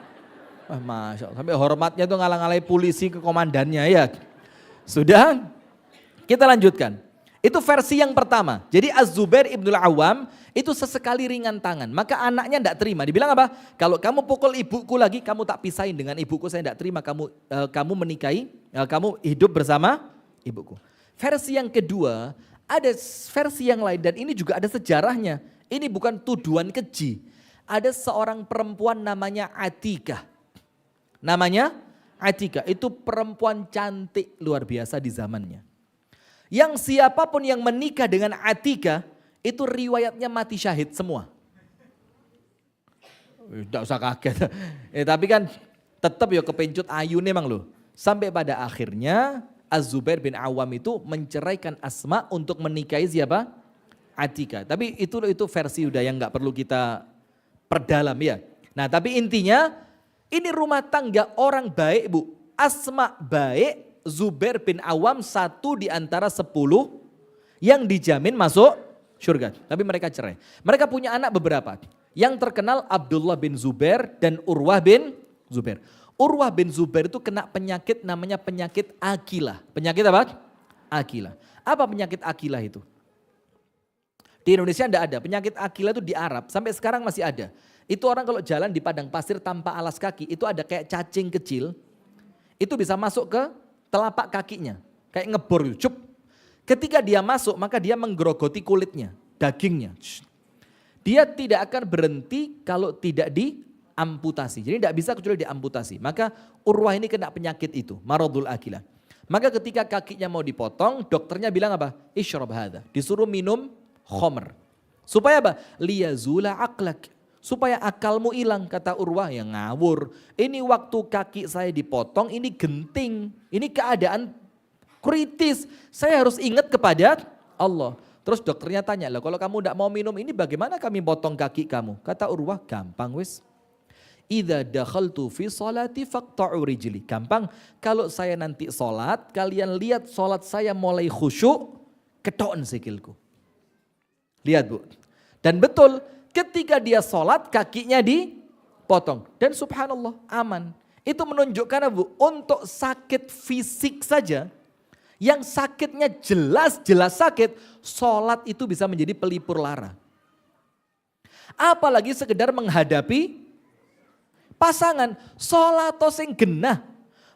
Wah, Masya Allah, sampai hormatnya tuh ngalang-ngalai polisi ke komandannya ya. Sudah, kita lanjutkan. Itu versi yang pertama. Jadi Az-Zubair ibnul Awam itu sesekali ringan tangan. Maka anaknya tidak terima. Dibilang apa? Kalau kamu pukul ibuku lagi, kamu tak pisahin dengan ibuku. Saya tidak terima kamu menikahi, kamu hidup bersama ibuku. Versi yang kedua, ada versi yang lain dan ini juga ada sejarahnya. Ini bukan tuduhan keji. Ada seorang perempuan namanya Atikah. Namanya Atikah. Itu perempuan cantik luar biasa di zamannya. Yang siapapun yang menikah dengan Atikah itu riwayatnya mati syahid semua. Tidak usah kaget. Tapi kan tetap ya kepencut ayu memang loh. Sampai pada akhirnya Az-Zubair bin Awam itu menceraikan Asma untuk menikahi siapa? Atikah. Tapi itu versi udah yang nggak perlu kita perdalam ya. Nah tapi intinya ini rumah tangga orang baik Bu. Asma baik. Zubair bin Awam satu di antara 10 yang dijamin masuk surga. Tapi mereka cerai. Mereka punya anak beberapa. Yang terkenal Abdullah bin Zubair dan Urwah bin Zubair. Urwah bin Zubair itu kena penyakit namanya penyakit akilah. Penyakit apa? Akilah. Apa penyakit akilah itu? Di Indonesia tidak ada. Penyakit akilah itu di Arab. Sampai sekarang masih ada. Itu orang kalau jalan di padang pasir tanpa alas kaki. Itu ada kayak cacing kecil. Itu bisa masuk ke telapak kakinya, kayak ngebor gitu. Ketika dia masuk maka dia menggerogoti kulitnya, dagingnya. Dia tidak akan berhenti kalau tidak diamputasi. Jadi tidak bisa kecuali diamputasi. Maka Urwah ini kena penyakit itu, maradul akilah. Maka ketika kakinya mau dipotong, dokternya bilang apa? Isyrab hadha. Disuruh minum khomer. Supaya apa? Liyazula aqlak. Supaya akalmu hilang, kata Urwah, yang ngawur. Ini waktu kaki saya dipotong, ini genting. Ini keadaan kritis. Saya harus ingat kepada Allah. Terus dokternya tanya, lah kalau kamu tidak mau minum ini bagaimana kami potong kaki kamu? Kata Urwah, gampang wis. Idza dakhaltu fi sholati faqta'u rijli. Gampang, kalau saya nanti sholat, kalian lihat sholat saya mulai khusyuk, ketokkan sikilku. Lihat Bu. Dan betul, ketika dia sholat kakinya dipotong. Dan subhanallah aman. Itu menunjukkan Bu, untuk sakit fisik saja, yang sakitnya jelas-jelas sakit, sholat itu bisa menjadi pelipur lara. Apalagi sekedar menghadapi pasangan, sholat sing genah.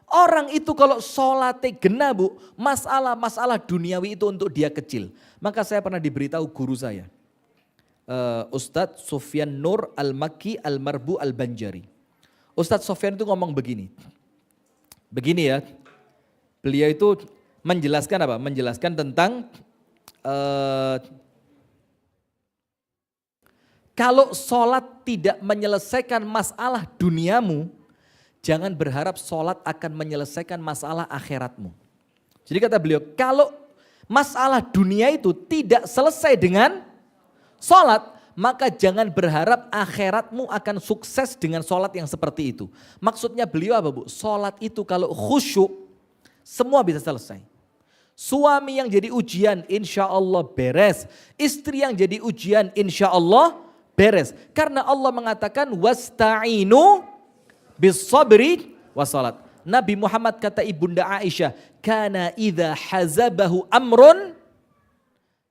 Orang itu kalau sholatnya genah Bu, masalah-masalah duniawi itu untuk dia kecil. Maka saya pernah diberitahu guru saya, Ustadz Sufyan Nur Al-Makki Al-Marbu Al-Banjari. Ustadz Sufyan itu ngomong begini ya, beliau itu menjelaskan apa? Menjelaskan tentang kalau sholat tidak menyelesaikan masalah duniamu, jangan berharap sholat akan menyelesaikan masalah akhiratmu. Jadi kata beliau, kalau masalah dunia itu tidak selesai dengan sholat, maka jangan berharap akhiratmu akan sukses dengan sholat yang seperti itu. Maksudnya beliau apa Bu? Sholat itu kalau khusyuk, semua bisa selesai. Suami yang jadi ujian insya Allah beres. Istri yang jadi ujian insya Allah beres. Karena Allah mengatakan wasta'inu bis sabri wassalat. Nabi Muhammad kata Ibunda Aisyah, kana idza hazabahu amrun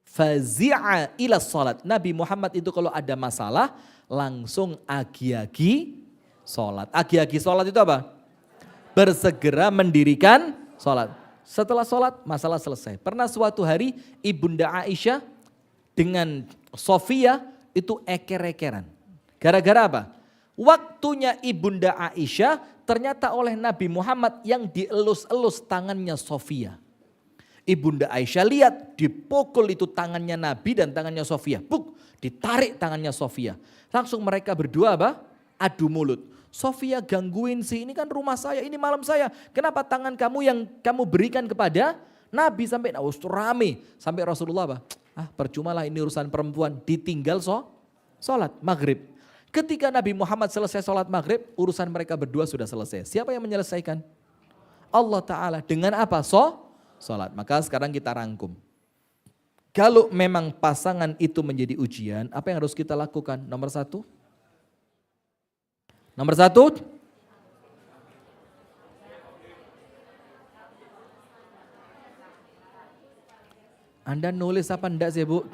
fazi'a ila salat. Nabi Muhammad itu kalau ada masalah langsung agi-agi salat. Agi-agi salat itu apa? Bersegera mendirikan salat. Setelah salat masalah selesai. Pernah suatu hari Ibunda Aisyah dengan Sofia itu eker-ekeran. Gara-gara apa? Waktunya Ibunda Aisyah ternyata oleh Nabi Muhammad yang dielus-elus tangannya Sofia. Ibunda Aisyah lihat dipukul itu tangannya Nabi dan tangannya Sofia. Buk, ditarik tangannya Sofia. Langsung mereka berdua apa? Adu mulut. Sofia gangguin sih, ini kan rumah saya, ini malam saya. Kenapa tangan kamu yang kamu berikan kepada Nabi sampai rame. Sampai Rasulullah apa? Percumalah ini urusan perempuan, ditinggal sholat maghrib. Ketika Nabi Muhammad selesai sholat maghrib, urusan mereka berdua sudah selesai. Siapa yang menyelesaikan? Allah Ta'ala. Dengan apa? Sholat. Maka sekarang kita rangkum. Kalau memang pasangan itu menjadi ujian, apa yang harus kita lakukan? Nomor satu, Anda nulis apa enggak sih Bu?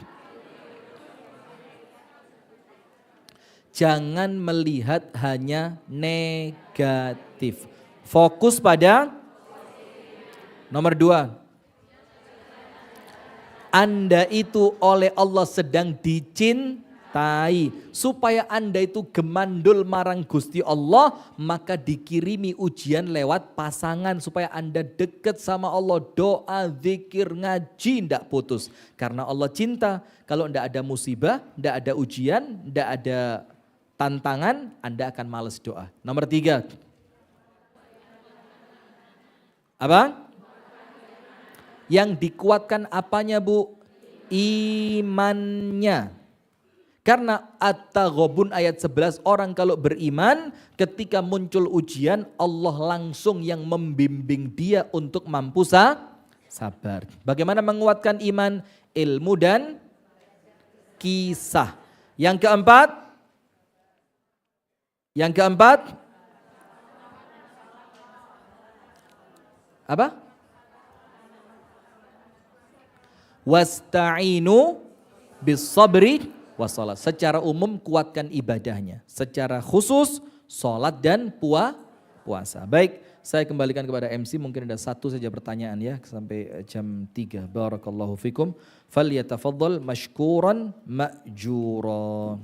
Jangan melihat hanya negatif. Fokus pada nomor 2. Anda itu oleh Allah sedang dicintai. Supaya Anda itu gemandul marang Gusti Allah, maka dikirimi ujian lewat pasangan. Supaya Anda dekat sama Allah, doa, zikir, ngaji, tidak putus. Karena Allah cinta, kalau tidak ada musibah, tidak ada ujian, tidak ada tantangan, Anda akan malas doa. Nomor 3. Apa? Yang dikuatkan apanya Bu? Imannya. Karena At-Taghabun ayat 11, orang kalau beriman ketika muncul ujian Allah langsung yang membimbing dia untuk mampu sabar. Bagaimana menguatkan iman? Ilmu dan kisah. Yang keempat apa? Wasta'inu bis sabri wassalat. Secara umum kuatkan ibadahnya. Secara khusus salat dan puasa. Baik, saya kembalikan kepada MC, mungkin ada satu saja pertanyaan ya sampai jam 3. Barakallahu fikum. Falyatafaddal mashkuran ma'jura.